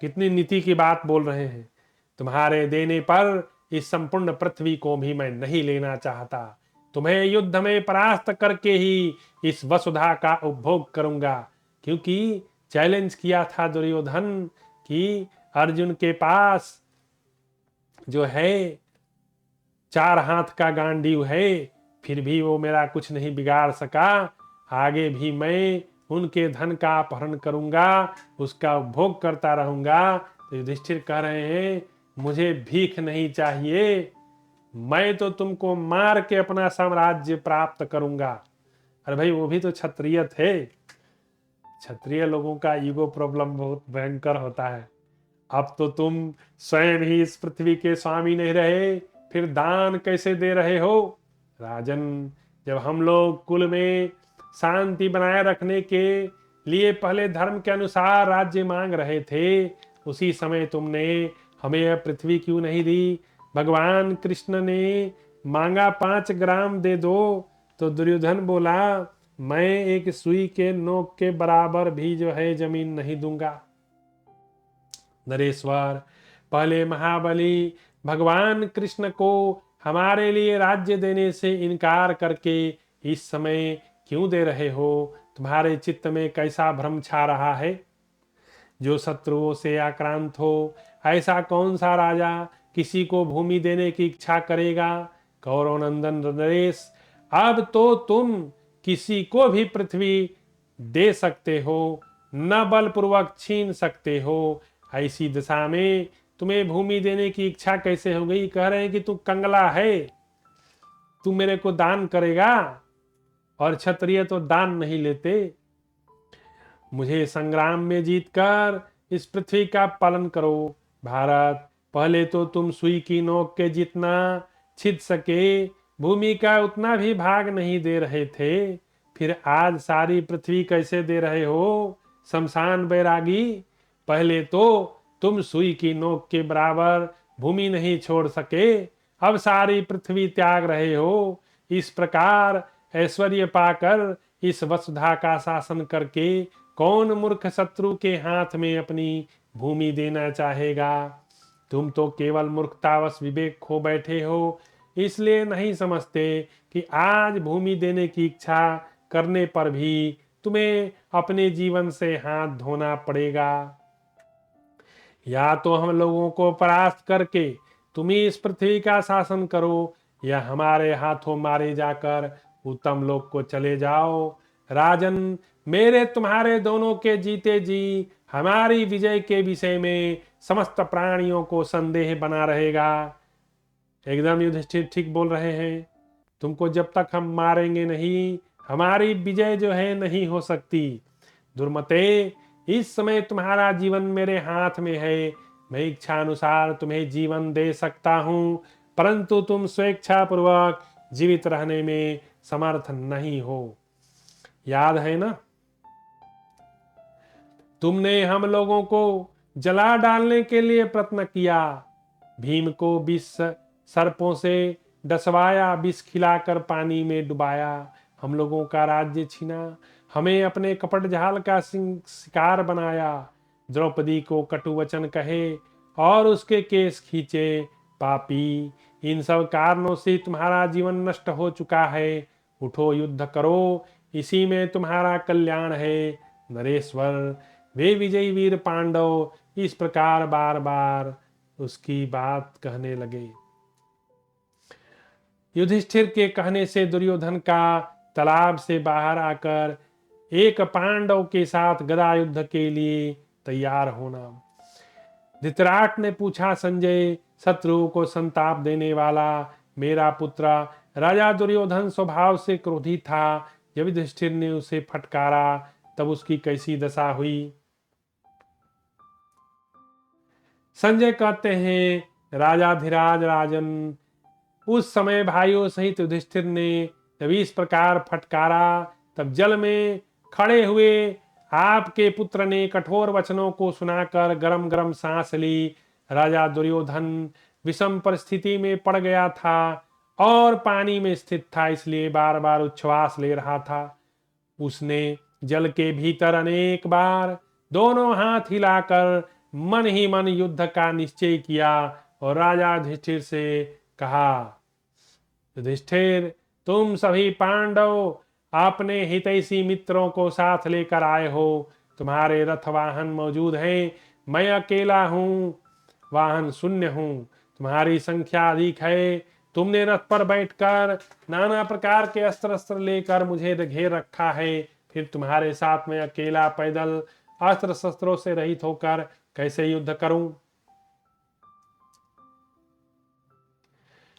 कितनी नीति की बात बोल रहे हैं। तुम्हारे देने पर इस संपूर्ण पृथ्वी को भी मैं नहीं लेना चाहता। तुम्हें युद्ध में परास्त करके ही इस वसुधा का उपभोग करूंगा, क्योंकि चैलेंज किया था दुर्योधन कि अर्जुन के पास जो है 4 हाथ का गांडीव है, फिर भी वो मेरा कुछ नहीं बिगाड़ सका। आगे भी मैं उनके धन का अपहरण करूंगा, उसका उपभोग करता रहूंगा। तो युधिष्ठिर कह रहे हैं, मुझे भीख नहीं चाहिए, मैं तो तुमको मार के अपना साम्राज्य प्राप्त करूंगा। अरे भाई, वो भी तो क्षत्रिय थे। क्षत्रिय लोगों का ईगो प्रॉब्लम बहुत भयंकर होता है। अब तो तुम स्वयं ही इस पृथ्वी के स्वामी नहीं रहे, फिर दान कैसे दे रहे हो? राजन, जब हम लोग कुल में शांति बनाए रखने के लिए पहले धर्म के अनुसार राज्य मांग रहे थे, उसी समय तुमने हमें यह पृथ्वी क्यों नहीं दी? भगवान कृष्ण ने मांगा 5 ग्राम दे दो, तो दुर्योधन बोला, मैं एक सुई के नोक के बराबर भी जो है जमीन नहीं दूंगा। नरेश्वर, पहले महाबली भगवान कृष्ण को हमारे लिए राज्य देने से इनकार करके इस समय क्यों दे रहे हो? तुम्हारे चित्त में कैसा भ्रम छा रहा है? जो शत्रुओं से आक्रांत हो, ऐसा कौन सा राजा किसी को भूमि देने की इच्छा करेगा? कौरव नंदन नरेश, अब तो तुम किसी को भी पृथ्वी दे सकते हो, न बलपूर्वक छीन सकते हो। ऐसी दशा में तुम्हें भूमि देने की इच्छा कैसे हो गई? कह रहे हैं कि तू कंगला है, तू मेरे को दान करेगा? और क्षत्रिय तो दान नहीं लेते। मुझे संग्राम में जीतकर इस पृथ्वी का पालन करो। भारत, पहले तो तुम सुई की नोक के जितना छिद सके भूमि का उतना भी भाग नहीं दे रहे थे, फिर आज सारी पृथ्वी कैसे दे रहे हो? शमशान बैरागी, पहले तो तुम सुई की नोक के बराबर भूमि नहीं छोड़ सके, अब सारी पृथ्वी त्याग रहे हो। इस प्रकार ऐश्वर्य पाकर इस वसुधा का शासन करके कौन मूर्ख शत्रु के हाथ में अपनी भूमि देना चाहेगा? तुम तो केवल मूर्खतावश विवेक खो बैठे हो, इसलिए नहीं समझते कि आज भूमि देने की इच्छा करने पर भी तुम्हें अपने जीवन से हाथ धोना पड़ेगा। या तो हम लोगों को परास्त करके तुम ही इस पृथ्वी का शासन करो, या हमारे हाथों मारे जाकर उत्तम लोक को चले जाओ। राजन, मेरे तुम्हारे दोनों के जीते जी हमारी विजय के विषय में समस्त प्राणियों को संदेह बना रहेगा। एकदम युधिष्ठिर ठीक बोल रहे हैं। तुमको जब तक हम मारेंगे नहीं, हमारी विजय जो है नहीं हो सकती। दुर्मते, इस समय तुम्हारा जीवन मेरे हाथ में है। मैं इच्छा अनुसार तुम्हें जीवन दे सकता हूं, परंतु तुम स्वेच्छा पूर्वक जीवित रहने में समर्थ नहीं हो। याद है ना, तुमने हम लोगों को जला डालने के लिए प्रयत्न किया, भीम को 20 सर्पों से डसवाया, विष खिलाकर पानी में डुबाया, हम लोगों का राज्य छीना, हमें अपने कपट जाल का शिकार बनाया, द्रौपदी को कटु वचन कहे और उसके केस खींचे। पापी, इन सब कारणों से तुम्हारा जीवन नष्ट हो चुका है। उठो, युद्ध करो, इसी में तुम्हारा कल्याण है। नरेश्वर, वे विजयी वीर पांडव इस प्रकार बार बार उसकी बात कहने लगे। युधिष्ठिर के कहने से दुर्योधन का तालाब से बाहर आकर एक पांडव के साथ गदा युद्ध के लिए तैयार होना। धृतराष्ट्र ने पूछा, संजय, शत्रु को संताप देने वाला मेरा पुत्र राजा दुर्योधन स्वभाव से क्रोधी था। जब युधिष्ठिर ने उसे फटकारा तब उसकी कैसी दशा हुई? संजय कहते हैं, राजाधिराज राजन, उस समय भाइयों सहित युधिष्ठिर ने जब इस प्रकार फटकारा तब जल में खड़े हुए आपके पुत्र ने कठोर वचनों को सुनाकर गरम गरम सांस ली। राजा दुर्योधन विषम परिस्थिति में पड़ गया था और पानी में स्थित था, इसलिए बार बार उच्छ्वास ले रहा था। उसने जल के भीतर अनेक बार दोनों हाथ हिलाकर मन ही मन युद्ध का निश्चय किया और राजा युधिष्ठिर से कहा, युधिष्ठिर, तुम सभी पांडव अपने हितैषी मित्रों को साथ लेकर आए हो। तुम्हारे रथ वाहन मौजूद हैं, मैं अकेला हूं, वाहन शून्य हूं। तुम्हारी संख्या अधिक है, तुमने रथ पर बैठकर नाना प्रकार के अस्त्र अस्त्र लेकर मुझे घेर रखा है, फिर तुम्हारे साथ मैं अकेला पैदल अस्त्र शस्त्रों से रहित होकर कैसे युद्ध करूं?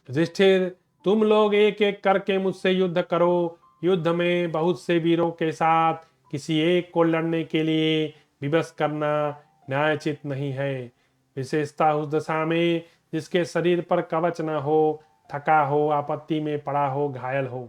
युधिष्ठिर, तुम लोग एक एक करके मुझसे युद्ध करो। युद्ध में बहुत से वीरों के साथ किसी एक को लड़ने के लिए विवश करना न्यायोचित नहीं है, विशेषता उस दशा में जिसके शरीर पर कवच न हो, थका हो, आपत्ति में पड़ा हो, घायल हो।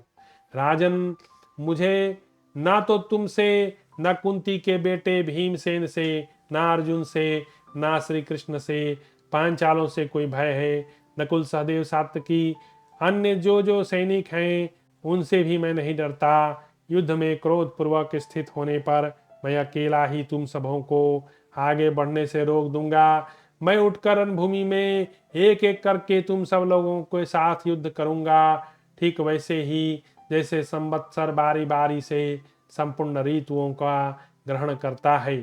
राजन, मुझे ना तो तुमसे, न कुंती के बेटे भीमसेन से, ना अर्जुन से, ना श्री कृष्ण से, पांचालों से कोई भय है। नकुल, सहदेव, सात्यकी, अन्य जो सैनिक हैं उनसे भी मैं नहीं डरता। युद्ध में क्रोध पूर्वक स्थित होने पर मैं अकेला ही तुम सबों को आगे बढ़ने से रोक दूंगा। मैं उठकर रणभूमि में एक एक करके तुम सब लोगों के साथ युद्ध करूंगा, ठीक वैसे ही जैसे संवत्सर बारी बारी से संपूर्ण ऋतुओं का ग्रहण करता है।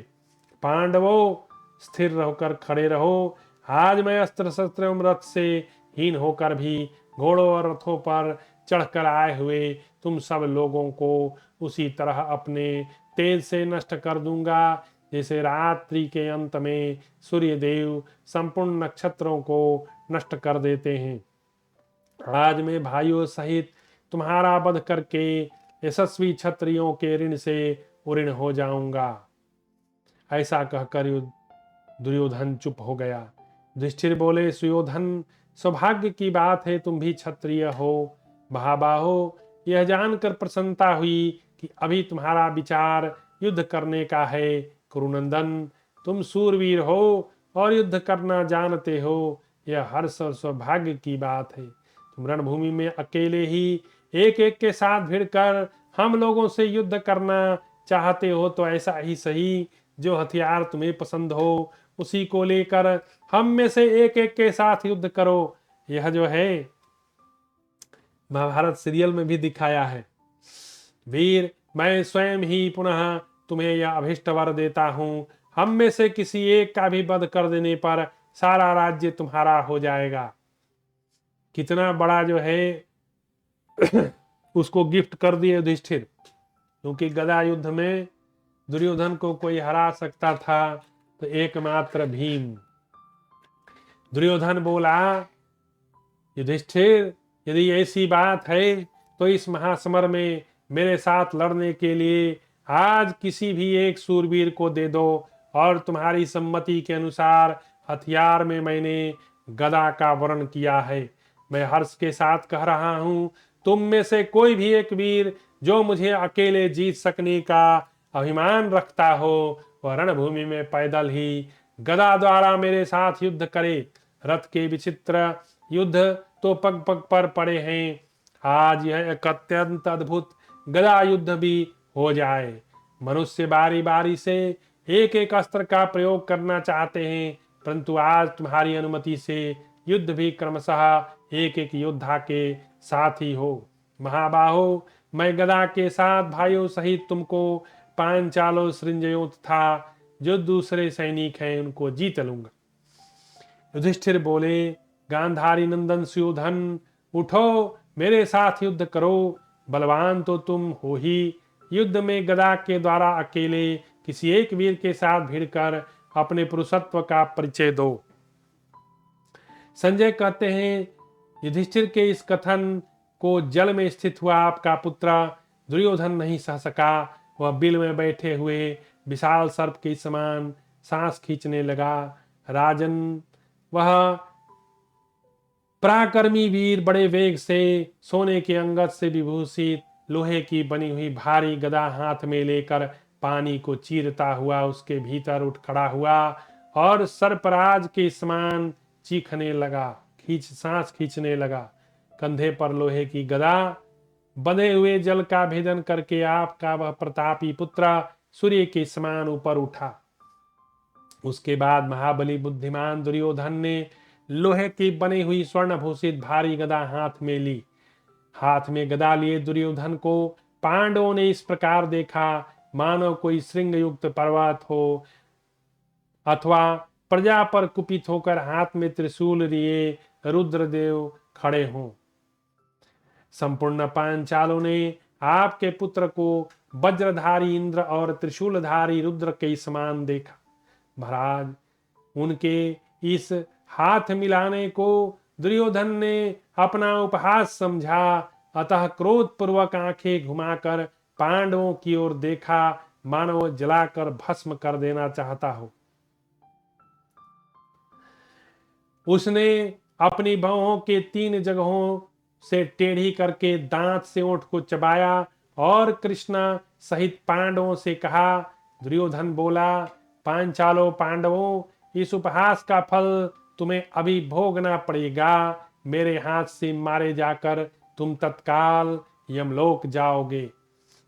पांडवों, स्थिर रहकर खड़े रहो। आज मैं अस्त्र शस्त्र एवं रथ से हीन होकर भी घोड़ों और रथों पर चढ़कर आए हुए तुम सब लोगों को उसी तरह अपने तेज से नष्ट कर दूंगा जैसे रात्रि के अंत में सूर्य देव संपूर्ण नक्षत्रों को नष्ट कर देते हैं। आज मैं भाइयों सहित तुम्हारा वध करके यशस्वी क्षत्रियों के ऋण से उऋण हो जाऊंगा। ऐसा कहकर दुर्योधन चुप हो गया। युधिष्ठिर बोले, सुयोधन, सौभाग्य की बात है तुम भी क्षत्रिय हो। महाबाहो, यह जानकर प्रसन्नता हुई कि अभी तुम्हारा विचार युद्ध करने का है। कुरुनंदन, तुम सूरवीर हो और युद्ध करना जानते हो, यह हर्ष और सौभाग्य की बात है। तुम रणभूमि में अकेले ही एक एक के साथ भिड़कर हम लोगों से युद्ध करना चाहते हो तो ऐसा ही सही, जो हथियार तुम्हें पसंद हो उसी को लेकर हम में से एक एक के साथ युद्ध करो। यह जो है महाभारत सीरियल में भी दिखाया है। वीर, मैं स्वयं ही पुनः तुम्हें यह अभिष्ट वर देता हूं, हम में से किसी एक का भी वध कर देने पर सारा राज्य तुम्हारा हो जाएगा। कितना बड़ा जो है उसको गिफ्ट कर दिए युधिष्ठिर, क्योंकि गदा युद्ध में दुर्योधन को कोई हरा सकता था तो एकमात्र भीम। दुर्योधन बोला, युधिष्ठिर यदि ऐसी बात है तो इस महासमर में मेरे साथ लड़ने के लिए आज किसी भी एक सूरवीर को दे दो, और तुम्हारी सम्मति के अनुसार हथियार में मैंने गदा का वर्ण किया है। मैं हर्ष के साथ कह रहा हूं, तुम में से कोई भी एक वीर जो मुझे अकेले जीत सकने का अभिमान रखता हो, वह रणभूमि में पैदल ही गदा द्वारा मेरे साथ युद्ध करे। रथ के विचित्र युद्ध तो पग पग पर पड़े हैं, आज यह एक अत्यंत अद्भुत गदा युद्ध भी हो जाए। मनुष्य बारी बारी से एक एक अस्त्र का प्रयोग करना चाहते हैं, परंतु आज तुम्हारी अनुमति से युद्ध भी क्रमशः एक एक योद्धा के साथ ही हो। महाबाहो, मैं गदा के साथ भाइयों सहित तुमको पांचालों सृंजयों तथा जो दूसरे सैनिक हैं उनको जीत लूंगा। युधिष्ठिर बोले, गांधारी नंदन सुयोधन, उठो मेरे साथ युद्ध करो। बलवान तो तुम हो ही, युद्ध में गदा के द्वारा अकेले किसी एक वीर के साथ भिड़कर अपने पुरुषत्व का परिचय दो। संजय कहते हैं, युधिष्ठिर के इस कथन को जल में स्थित हुआ आपका पुत्र दुर्योधन नहीं सह सका। वह बिल में बैठे हुए विशाल सर्प के समान सांस खींचने लगा। राजन, वह पराक्रमी वीर बड़े वेग से सोने के अंगद से विभूषित लोहे की बनी हुई भारी गदा हाथ में लेकर पानी को चीरता हुआ उसके भीतर उठ खड़ा हुआ और सर्पराज के समान चीखने लगा, सांस खींचने लगा। कंधे पर लोहे की गदा बंधे हुए जल का भेदन करके आपका वह प्रतापी पुत्र सूर्य के समान ऊपर उठा। उसके बाद महाबली बुद्धिमान दुर्योधन ने लोहे की बनी हुई स्वर्ण भूषित भारी गदा हाथ में ली। हाथ में गदा लिए दुर्योधन को पांडवों ने इस प्रकार देखा मानो कोई श्रृंग युक्त पर्वत हो अथवा प्रजा पर कुपित होकर हाथ में त्रिशूल लिए रुद्रदेव खड़े हों। संपूर्ण पांचालों ने आपके पुत्र को वज्रधारी इंद्र और त्रिशूलधारी रुद्र के समान देखा। महाराज, उनके इस हाथ मिलाने को दुर्योधन ने अपना उपहास समझा, अतः क्रोध पूर्वक आंखें घुमाकर पांडवों की ओर देखा मानो जलाकर भस्म कर देना चाहता हो। उसने अपनी बाहों के 3 जगहों से टेढ़ी करके दांत से ओंठ को चबाया और कृष्णा सहित पांडवों से कहा। दुर्योधन बोला, पांचालों पांडवों, इस उपहास का फल तुम्हें अभी भोगना पड़ेगा। मेरे हाथ से मारे जाकर तुम तत्काल यमलोक जाओगे।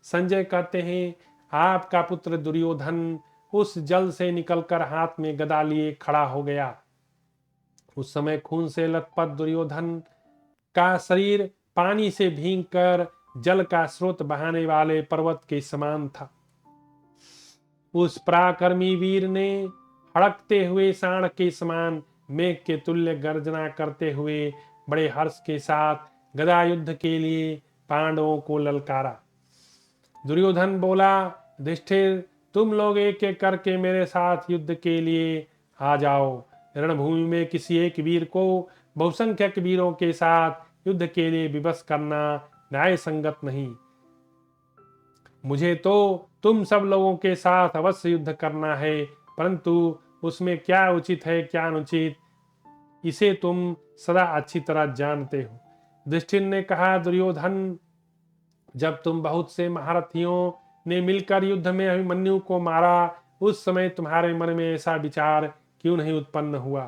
संजय कहते हैं, आपका पुत्र दुर्योधन उस जल से निकलकर हाथ में गदा लिए खड़ा हो गया। उस समय खून से लथपथ दुर्योधन का शरीर पानी से भीगकर जल का स्रोत बहाने वाले पर्वत के समान था। उस पराक्रमी वीर ने हड़कते हुए सांड के समान मेघ के तुल्य गर्जना करते हुए बड़े हर्ष के साथ गदा युद्ध के लिए पांडवों को ललकारा। दुर्योधन बोला, युधिष्ठिर, तुम लोग एक एक करके मेरे साथ युद्ध के लिए आ जाओ। रणभूमि में किसी एक वीर को बहुसंख्यक वीरों के साथ युद्ध के लिए विवश करना न्याय संगत नहीं। मुझे तो तुम सब लोगों के साथ अवश्य युद्ध करना है, परंतु उसमें क्या उचित है क्या अनुचित इसे तुम सदा अच्छी तरह जानते हो। युधिष्ठिर ने कहा, दुर्योधन, जब तुम बहुत से महारथियों ने मिलकर युद्ध में अभिमन्यु को मारा, उस समय तुम्हारे मन में ऐसा विचार क्यों नहीं उत्पन्न हुआ?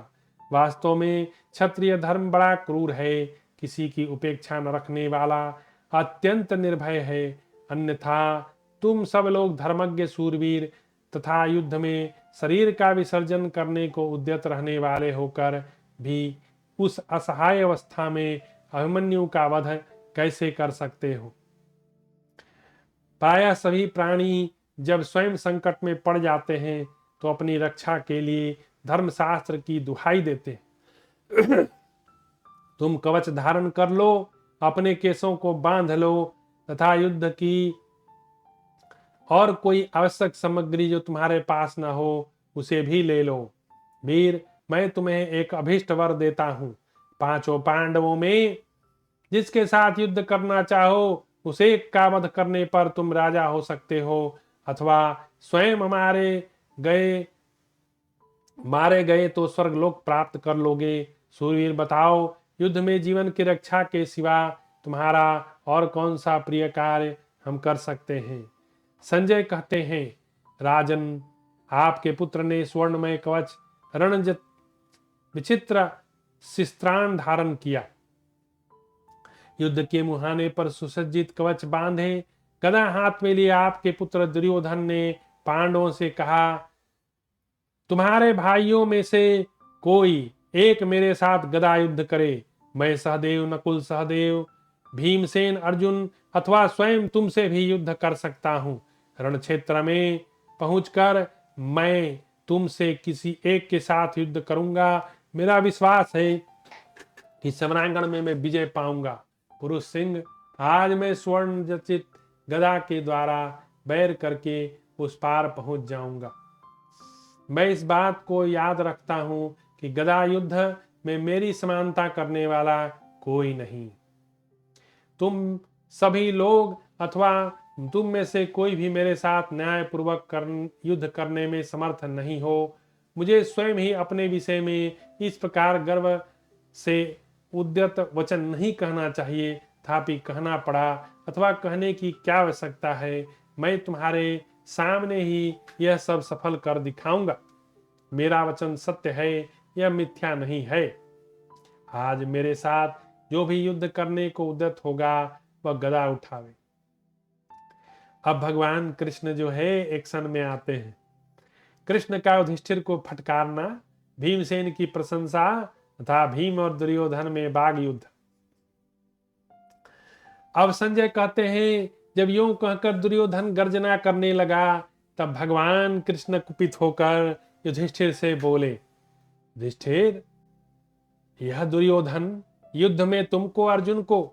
वास्तव में क्षत्रिय धर्म बड़ा क्रूर है, किसी की उपेक्षा न रखने वाला, अत्यंत निर्भय है। अन्यथा तुम सब लोग धर्मज्ञ शूरवीर तथा युद्ध में शरीर का विसर्जन करने को उद्यत रहने वाले होकर भी उस असहाय अवस्था में अभिमन्यु का वध कैसे कर सकते हो? प्रायः सभी प्राणी जब स्वयं संकट में पड़ जाते हैं तो अपनी रक्षा के लिए धर्मशास्त्र की दुहाई देते हैं। तुम कवच धारण कर लो, अपने केशों को बांध लो तथा युद्ध की और कोई आवश्यक सामग्री जो तुम्हारे पास न हो उसे भी ले लो। वीर, मैं तुम्हें एक अभीष्ट वर देता हूं। पांचों पांडवों में जिसके साथ युद्ध करना चाहो उस एक का वध करने पर तुम राजा हो सकते हो, अथवा स्वयं मारे गए तो स्वर्गलोक प्राप्त कर लोगे। सूरवीर, बताओ, युद्ध में जीवन की रक्षा के सिवा तुम्हारा और कौन सा प्रिय कार्य हम कर सकते हैं? संजय कहते हैं, राजन, आपके पुत्र ने स्वर्णमय कवच रणजित विचित्र शिस्त्रान धारण किया, युद्ध के मुहाने पर सुसज्जित कवच बांधे, गदा हाथ में लिए आपके पुत्र दुर्योधन ने पांडवों से कहा, तुम्हारे भाइयों में से कोई एक मेरे साथ गदा युद्ध करे। मैं सहदेव, नकुल सहदेव, भीमसेन, अर्जुन अथवा स्वयं तुमसे भी युद्ध कर सकता हूं। रण क्षेत्र में पहुंचकर मैं तुमसे किसी एक के साथ युद्ध करूंगा। मेरा विश्वास है कि समरांगण में मैं विजय पाऊंगा। पुरुष सिंह, आज मैं स्वर्ण जचित गदा के द्वारा बैर करके उस पार पहुंच जाऊंगा। मैं इस बात को याद रखता हूं कि गदा युद्ध में मेरी समानता करने वाला कोई नहीं। तुम सभी लोग अथवा तुम में से कोई भी मेरे साथ न्यायपूर्वक युद्ध करने में समर्थ नहीं हो। मुझे स्वयं ही अपने विषय में इस प्रकार गर्व से उद्यत वचन नहीं कहना चाहिए, थापि कहना पड़ा, अथवा कहने की क्या आवश्यकता है। मैं तुम्हारे सामने ही यह सब सफल कर दिखाऊंगा। मेरा वचन सत्य है, यह मिथ्या नहीं है। आज मेरे साथ जो भी युद्ध करने को उद्यत होगा वह गदा उठावे। अब भगवान कृष्ण जो है एक्शन में आते हैं। कृष्ण का युधिष्ठिर को फटकारना, भीमसेन की प्रशंसा तथा भीम और दुर्योधन में बाग युद्ध। अब संजय कहते हैं, जब यूं कहकर दुर्योधन गर्जना करने लगा तब भगवान कृष्ण कुपित होकर युधिष्ठिर से बोले, युधिष्ठिर, यह दुर्योधन युद्ध में तुमको, अर्जुन को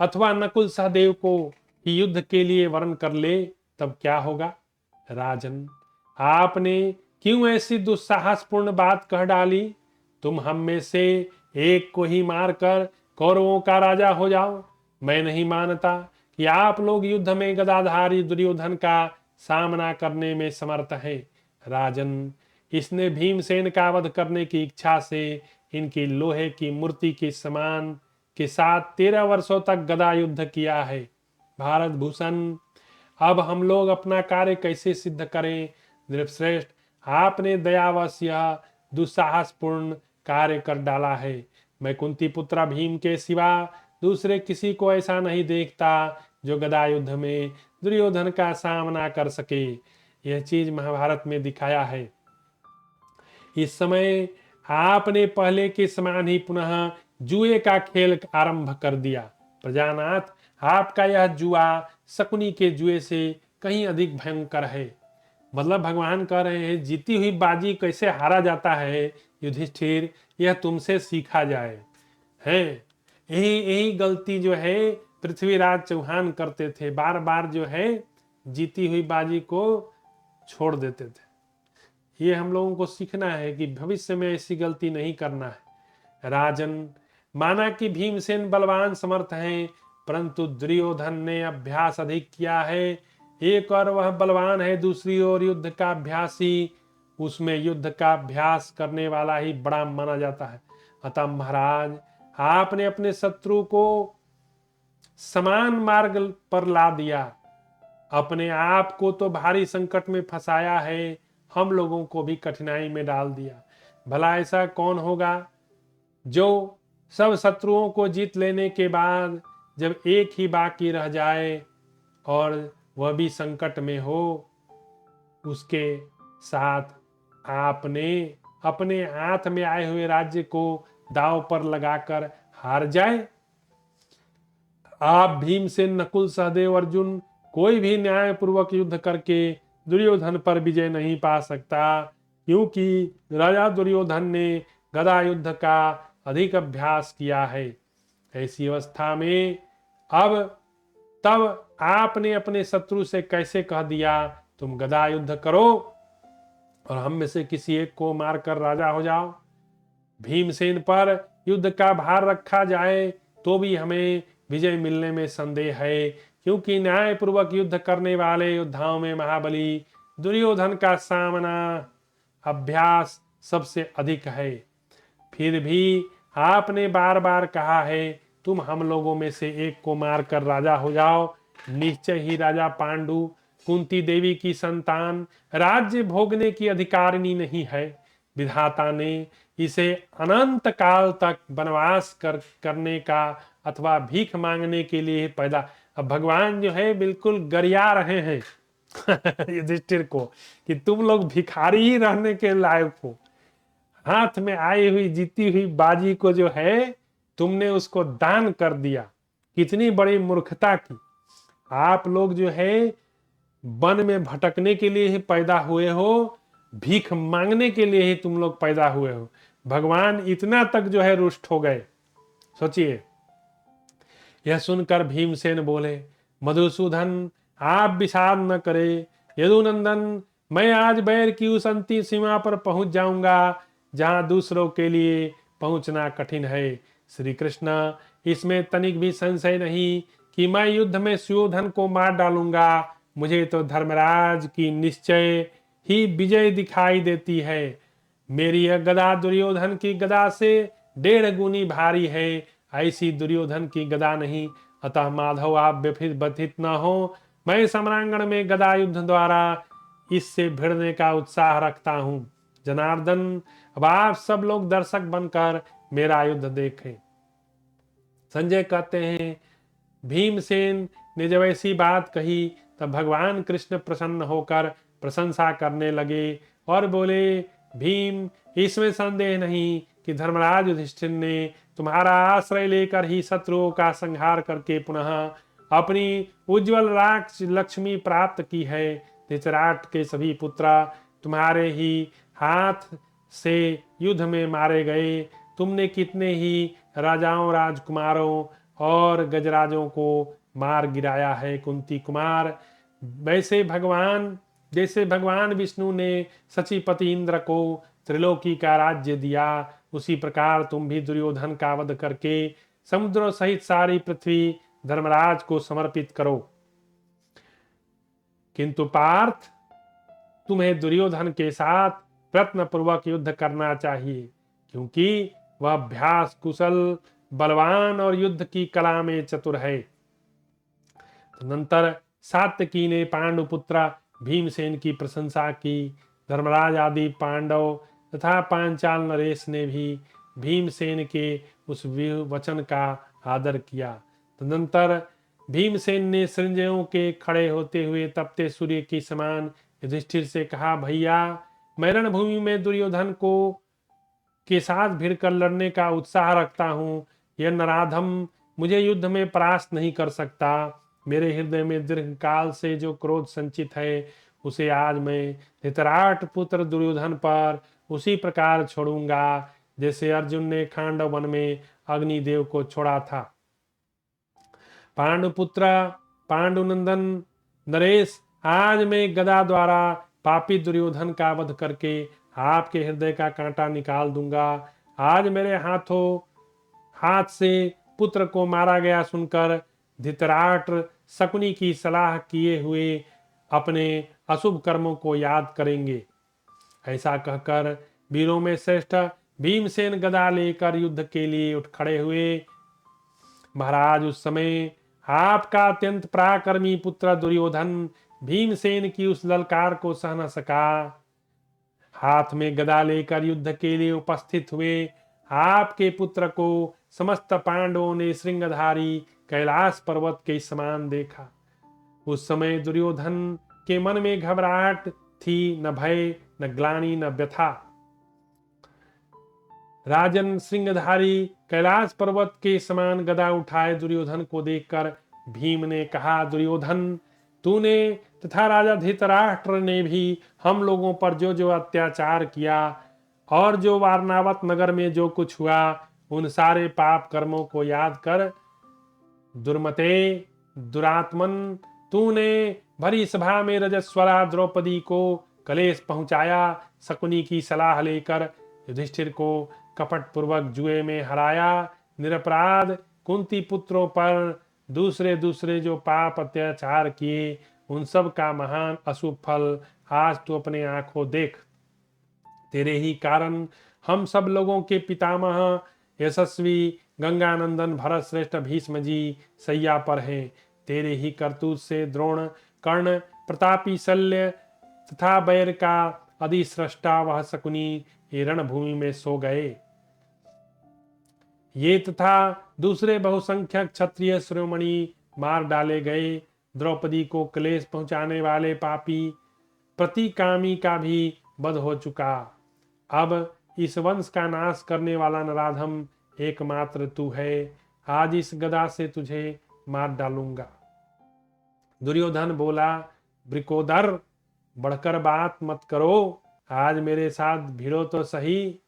अथवा नकुल सहदेव को ही युद्ध के लिए वर्ण कर ले तब क्या होगा? राजन, आपने क्यों ऐसी दुस्साहसपूर्ण बात कह डाली? तुम हम में से एक को ही मारकर कौरवों का राजा हो जाओ। मैं नहीं मानता कि आप लोग युद्ध में गदाधारी दुर्योधन का सामना करने में समर्थ हैं। राजन, इसने भीमसेन का वध करने की इच्छा से इनकी लोहे की मूर्ति के समान के साथ 13 वर्षों तक गदा युद्ध किया है। भारत भूषण, अब हम लोग अपना कार्य कैसे सिद्ध करें? नृपश्रेष्ठ, आपने दयावश यह दुस्साहसपूर्ण कार्य कर डाला है। मैं कुंती पुत्र भीम के सिवा दूसरे किसी को ऐसा नहीं देखता जो गदा युद्ध में दुर्योधन का सामना कर सके। यह चीज महाभारत में दिखाया है। इस समय आपने पहले के समान ही पुनः जुए का खेल आरंभ कर दिया। प्रजानाथ, आपका यह जुआ शकुनी के जुए से कहीं अधिक भयंकर है। मतलब भगवान कह रहे हैं, जीती हुई बाजी कैसे हारा जाता है युधिष्ठिर, यह तुमसे सीखा जाए। है यही गलती जो है पृथ्वीराज चौहान करते थे, बार बार जो है जीती हुई बाजी को छोड़ देते थे। ये हम लोगों को सीखना है कि भविष्य में ऐसी गलती नहीं करना है। राजन, माना कि भीमसेन बलवान समर्थ हैं, परंतु दुर्योधन ने अभ्यास अधिक किया है। एक और वह बलवान है, दूसरी ओर युद्ध का अभ्यासी, उसमें युद्ध का अभ्यास करने वाला ही बड़ा माना जाता है। अतः महाराज, आपने अपने शत्रु को समान मार्ग पर ला दिया, अपने आप को तो भारी संकट में फंसाया है, हम लोगों को भी कठिनाई में डाल दिया। भला ऐसा कौन होगा जो सब शत्रुओं को जीत लेने के बाद जब एक ही बाकी रह जाए और वह भी संकट में हो, उसके साथ आपने अपने हाथ में आए हुए राज्य को दांव पर लगाकर हार जाए? आप भीमसेन, नकुल, सहदेव, अर्जुन कोई भी न्यायपूर्वक युद्ध करके दुर्योधन पर विजय नहीं पा सकता, क्योंकि राजा दुर्योधन ने गदा युद्ध का अधिक अभ्यास किया है। ऐसी अवस्था में अब तब आपने अपने शत्रु से कैसे कह दिया तुम गदा युद्ध करो और हम में से किसी एक को मारकर राजा हो जाओ? भीमसेन पर युद्ध का भार रखा जाए तो भी हमें विजय मिलने में संदेह है, क्योंकि न्यायपूर्वक युद्ध करने वाले योद्धाओं में महाबली दुर्योधन का सामना अभ्यास सबसे अधिक है। फिर भी आपने बार बार कहा है तुम हम लोगों में से एक को मारकर राजा हो जाओ। निश्चय ही राजा पांडु कुंती देवी की संतान राज्य भोगने की अधिकारिणी नहीं है। विधाता ने इसे अनंत काल तक वनवास करने का अथवा भीख मांगने के लिए पैदा। अब भगवान जो है बिल्कुल गरिया रहे हैं युधिष्ठिर को कि तुम लोग भिखारी ही रहने के लायक हो। हाथ में आई हुई जीती हुई बाजी को जो है तुमने उसको दान कर दिया। कितनी बड़ी मूर्खता की। आप लोग जो है वन में भटकने के लिए ही पैदा हुए हो, भीख मांगने के लिए ही तुम लोग पैदा हुए हो। भगवान इतना तक जो है रुष्ट हो गए। सोचिए। यह सुनकर भीमसेन बोले, मधुसूदन आप विषाद न करें। यदुनंदन, मैं आज बैर की उस अंतिम सीमा पर पहुंच जाऊंगा जहां दूसरों के लिए पहुंचना कठिन है। श्री कृष्ण, इसमें तनिक भी संशय नहीं कि मैं युद्ध में सुयोधन को मार डालूंगा। मुझे तो धर्मराज की निश्चय ही विजय दिखाई देती है। मेरी यह गदा दुर्योधन की गदा से 1.5 गुनी भारी है। ऐसी दुर्योधन की गदा नहीं। अतः माधव आप व्यथित न हो। मैं सम्रांगण में गदा युद्ध द्वारा इससे भिड़ने का उत्साह रखता हूं। जनार्दन, अब आप सब लोग दर्शक बनकर मेरा युद्ध देखें। संजय कहते हैं, भीमसेन ने जब ऐसी बात कही तब भगवान कृष्ण प्रसन्न होकर प्रशंसा करने लगे और बोले, भीम, इसमें संदेह नहीं कि धर्मराज युधिष्ठिर ने तुम्हारा आश्रय लेकर ही शत्रुओं का संहार करके पुनः अपनी उज्जवल लक्ष्मी प्राप्त की है। धृतराष्ट्र के सभी पुत्र तुम्हारे ही हाथ से युद्ध में मारे गए। तुमने कितने ही राजाओं, राजकुमारों और गजराजों को मार गिराया है। कुंती कुमार, जैसे भगवान विष्णु ने सचिपति इंद्र को त्रिलोकी का राज्य दिया, उसी प्रकार तुम भी दुर्योधन का वध करके समुद्र सहित सारी पृथ्वी धर्मराज को समर्पित करो। किंतु पार्थ, तुम्हें दुर्योधन के साथ प्रयत्न पूर्वक युद्ध करना चाहिए, क्योंकि वह अभ्यास कुशल, बलवान और युद्ध की कला में चतुर है। तदनंतर सात्यकी ने पांडुपुत्र भीमसेन की प्रशंसा की। धर्मराज आदि पांडव तथा पांचाल नरेश ने भी भीमसेन के उस वचन का आदर किया। तदनंतर भीमसेन ने संजयों के खड़े होते हुए तपते सूर्य की समान युधिष्ठिर से कहा, भैया, मैं रणभूमि में दुर्योधन को के साथ भिड़कर लड़ने का उत्साह रखता हूँ। यह नराधम मुझे युद्ध में परास्त नहीं कर सकता। मेरे हृदय में दीर्घ काल से जो क्रोध संचित है, उसे आज मैं धृतराष्ट्र पुत्र दुर्योधन पर उसी प्रकार छोड़ूंगा जैसे अर्जुन ने खांडव वन में अग्निदेव को छोड़ा था। पांडुपुत्र, पांडुनंदन नरेश, आज मैं गदा द्वारा पापी दुर्योधन का वध करके आपके हृदय का कांटा निकाल दूंगा। आज मेरे हाथ से पुत्र को मारा गया सुनकर धृतराष्ट्र शकुनी की सलाह किए हुए अपने अशुभ कर्मों को याद करेंगे। ऐसा कहकर वीरों में श्रेष्ठ भीमसेन गदा लेकर युद्ध के लिए उठ खड़े हुए। महाराज, उस समय आपका अत्यंत पराक्रमी पुत्र दुर्योधन भीमसेन की उस ललकार को सह न सका। हाथ में गदा लेकर युद्ध के लिए उपस्थित हुए आपके पुत्र को समस्त पांडवों ने श्रृंगधारी कैलाश पर्वत के समान देखा। उस समय दुर्योधन के मन में घबराहट थी, न भय, न ग्लानि, न व्यथा। राजन श्रृंगधारी कैलाश पर्वत के समान गदा उठाए दुर्योधन को देखकर भीम ने कहा, दुर्योधन, तूने तथा राजा धृतराष्ट्र ने भी हम लोगों पर जो जो अत्याचार किया और जो वारनावत नगर में जो कुछ हुआ, उन सारे पाप कर्मों को याद कर दुर्मते, दुरात्मन, तूने भरी सभा में रजस्वला द्रौपदी को कलेश पहुंचाया, शकुनी की सलाह लेकर युधिष्ठिर को कपट पूर्वक जुए में हराया, निरपराध कुंती पुत्रों पर दूसरे दूसरे जो पाप अत्याचार किए, उन सब का महान अशुभ फल आज तू अपने आंखों देख। तेरे ही कारण हम सब लोगों के पितामह यशस्वी गंगानंदन भरत श्रेष्ठ भीष्म जी सैया पर हैं। तेरे ही करतूत से द्रोण, कर्ण, प्रतापी शल्य तथा बैर का अधिसृष्टा वह शकुनी ये रणभूमि में सो गए। ये तथा दूसरे बहुसंख्यक क्षत्रिय शिरोमणि मार डाले गए। द्रौपदी को क्लेश पहुंचाने वाले पापी प्रतिकामी का भी वध हो चुका। अब इस वंश का नाश करने वाला नराधम एकमात्र तू है। आज इस गदा से तुझे मार डालूंगा। दुर्योधन बोला, वृकोदर, बढ़कर बात मत करो, आज मेरे साथ भिड़ो तो सही।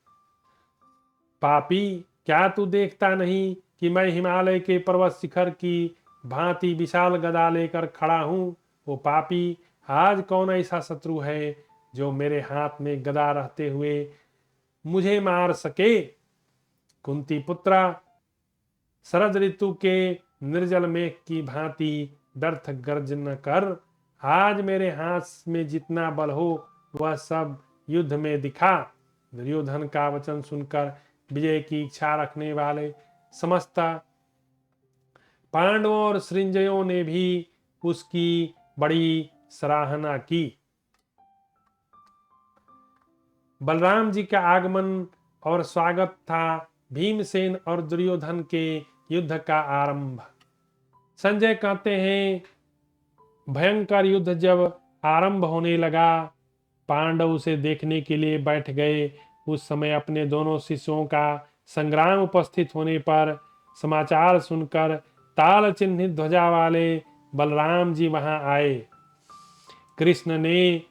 पापी, क्या तू देखता नहीं कि मैं हिमालय के पर्वत शिखर की भांति विशाल गदा लेकर खड़ा हूं। वो पापी, आज कौन ऐसा शत्रु है जो मेरे हाथ में गदा रहते हुए मुझे मार सके। कुंती पुत्रा, शरद ऋतु के निर्जल मेघ की भांति व्यर्थ गर्ज न कर। आज मेरे हाथ में जितना बल हो वह सब युद्ध में दिखा। दुर्योधन का वचन सुनकर विजय की इच्छा रखने वाले समस्त पांडवों और सृंजयों ने भी उसकी बड़ी सराहना की। बलराम जी का आगमन और स्वागत था। भीमसेन और दुर्योधन के युद्ध का आरंभ। संजय कहते हैं, भयंकर युद्ध जब आरंभ होने लगा, पांडव उसे देखने के लिए बैठ गए। उस समय अपने दोनों शिष्यों का संग्राम उपस्थित होने पर समाचार सुनकर ताल चिन्हित ध्वजा वाले बलराम जी वहां आए। कृष्ण ने,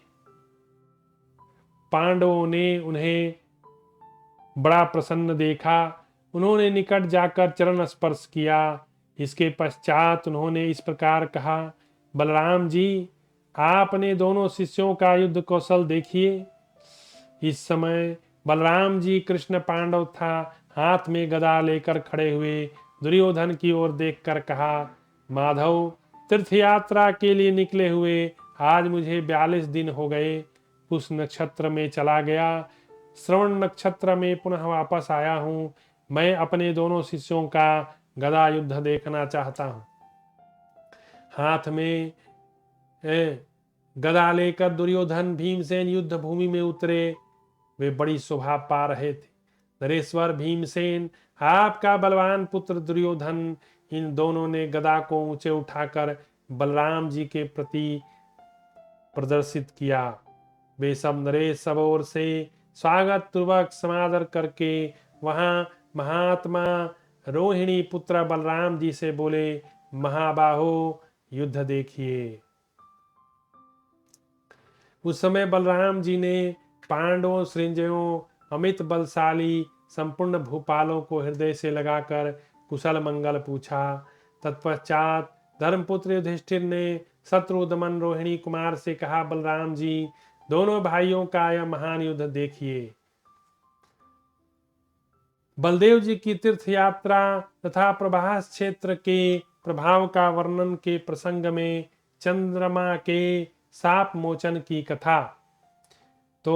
पांडवों ने उन्हें बड़ा प्रसन्न देखा। उन्होंने निकट जाकर चरण स्पर्श किया। इसके पश्चात उन्होंने इस प्रकार कहा, बलराम जी, आपने दोनों शिष्यों का युद्ध कौशल देखिए। इस समय बलराम जी कृष्ण पांडव था हाथ में गदा लेकर खड़े हुए दुर्योधन की ओर देखकर कहा, माधव, तीर्थ यात्रा के लिए निकले हुए आज मुझे 42 दिन हो गए। उस नक्षत्र में चला गया, श्रवण नक्षत्र में पुनः वापस आया हूं। मैं अपने दोनों शिष्यों का गदा युद्ध देखना चाहता हूं। हाथ में गदा लेकर दुर्योधन भीमसेन युद्ध भूमि में उतरे। वे बड़ी शोभा पा रहे थे। नरेश्वर भीमसेन, आपका बलवान पुत्र दुर्योधन, इन दोनों ने गदा को ऊंचे उठाकर बलराम जी के प्रति प्रदर्शित किया। वे सब नरेश सब ओर से स्वागत पूर्वक समादर करके वहां महात्मा रोहिणी पुत्र बलराम जी से बोले, महाबाहो, युद्ध देखिए। उस समय बलराम जी ने पांडवों, सृंजयों, अमित बलशाली संपूर्ण भूपालों को हृदय से लगाकर कुशल मंगल पूछा। तत्पश्चात धर्मपुत्र युधिष्ठिर ने शत्रु दमन रोहिणी कुमार से कहा, बलराम जी, दोनों भाइयों का यह महान युद्ध देखिए। बलदेव जी की तीर्थ यात्रा तथा प्रभास क्षेत्र के प्रभाव का वर्णन के प्रसंग में चंद्रमा के शाप मोचन की कथा। तो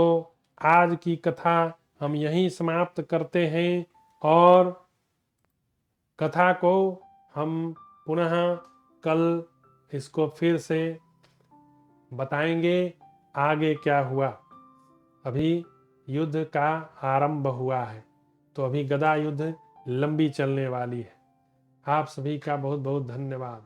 आज की कथा हम यहीं समाप्त करते हैं और कथा को हम पुनः कल इसको फिर से बताएंगे आगे क्या हुआ। अभी युद्ध का आरंभ हुआ है, तो अभी गदा युद्ध लंबी चलने वाली है। आप सभी का बहुत बहुत धन्यवाद।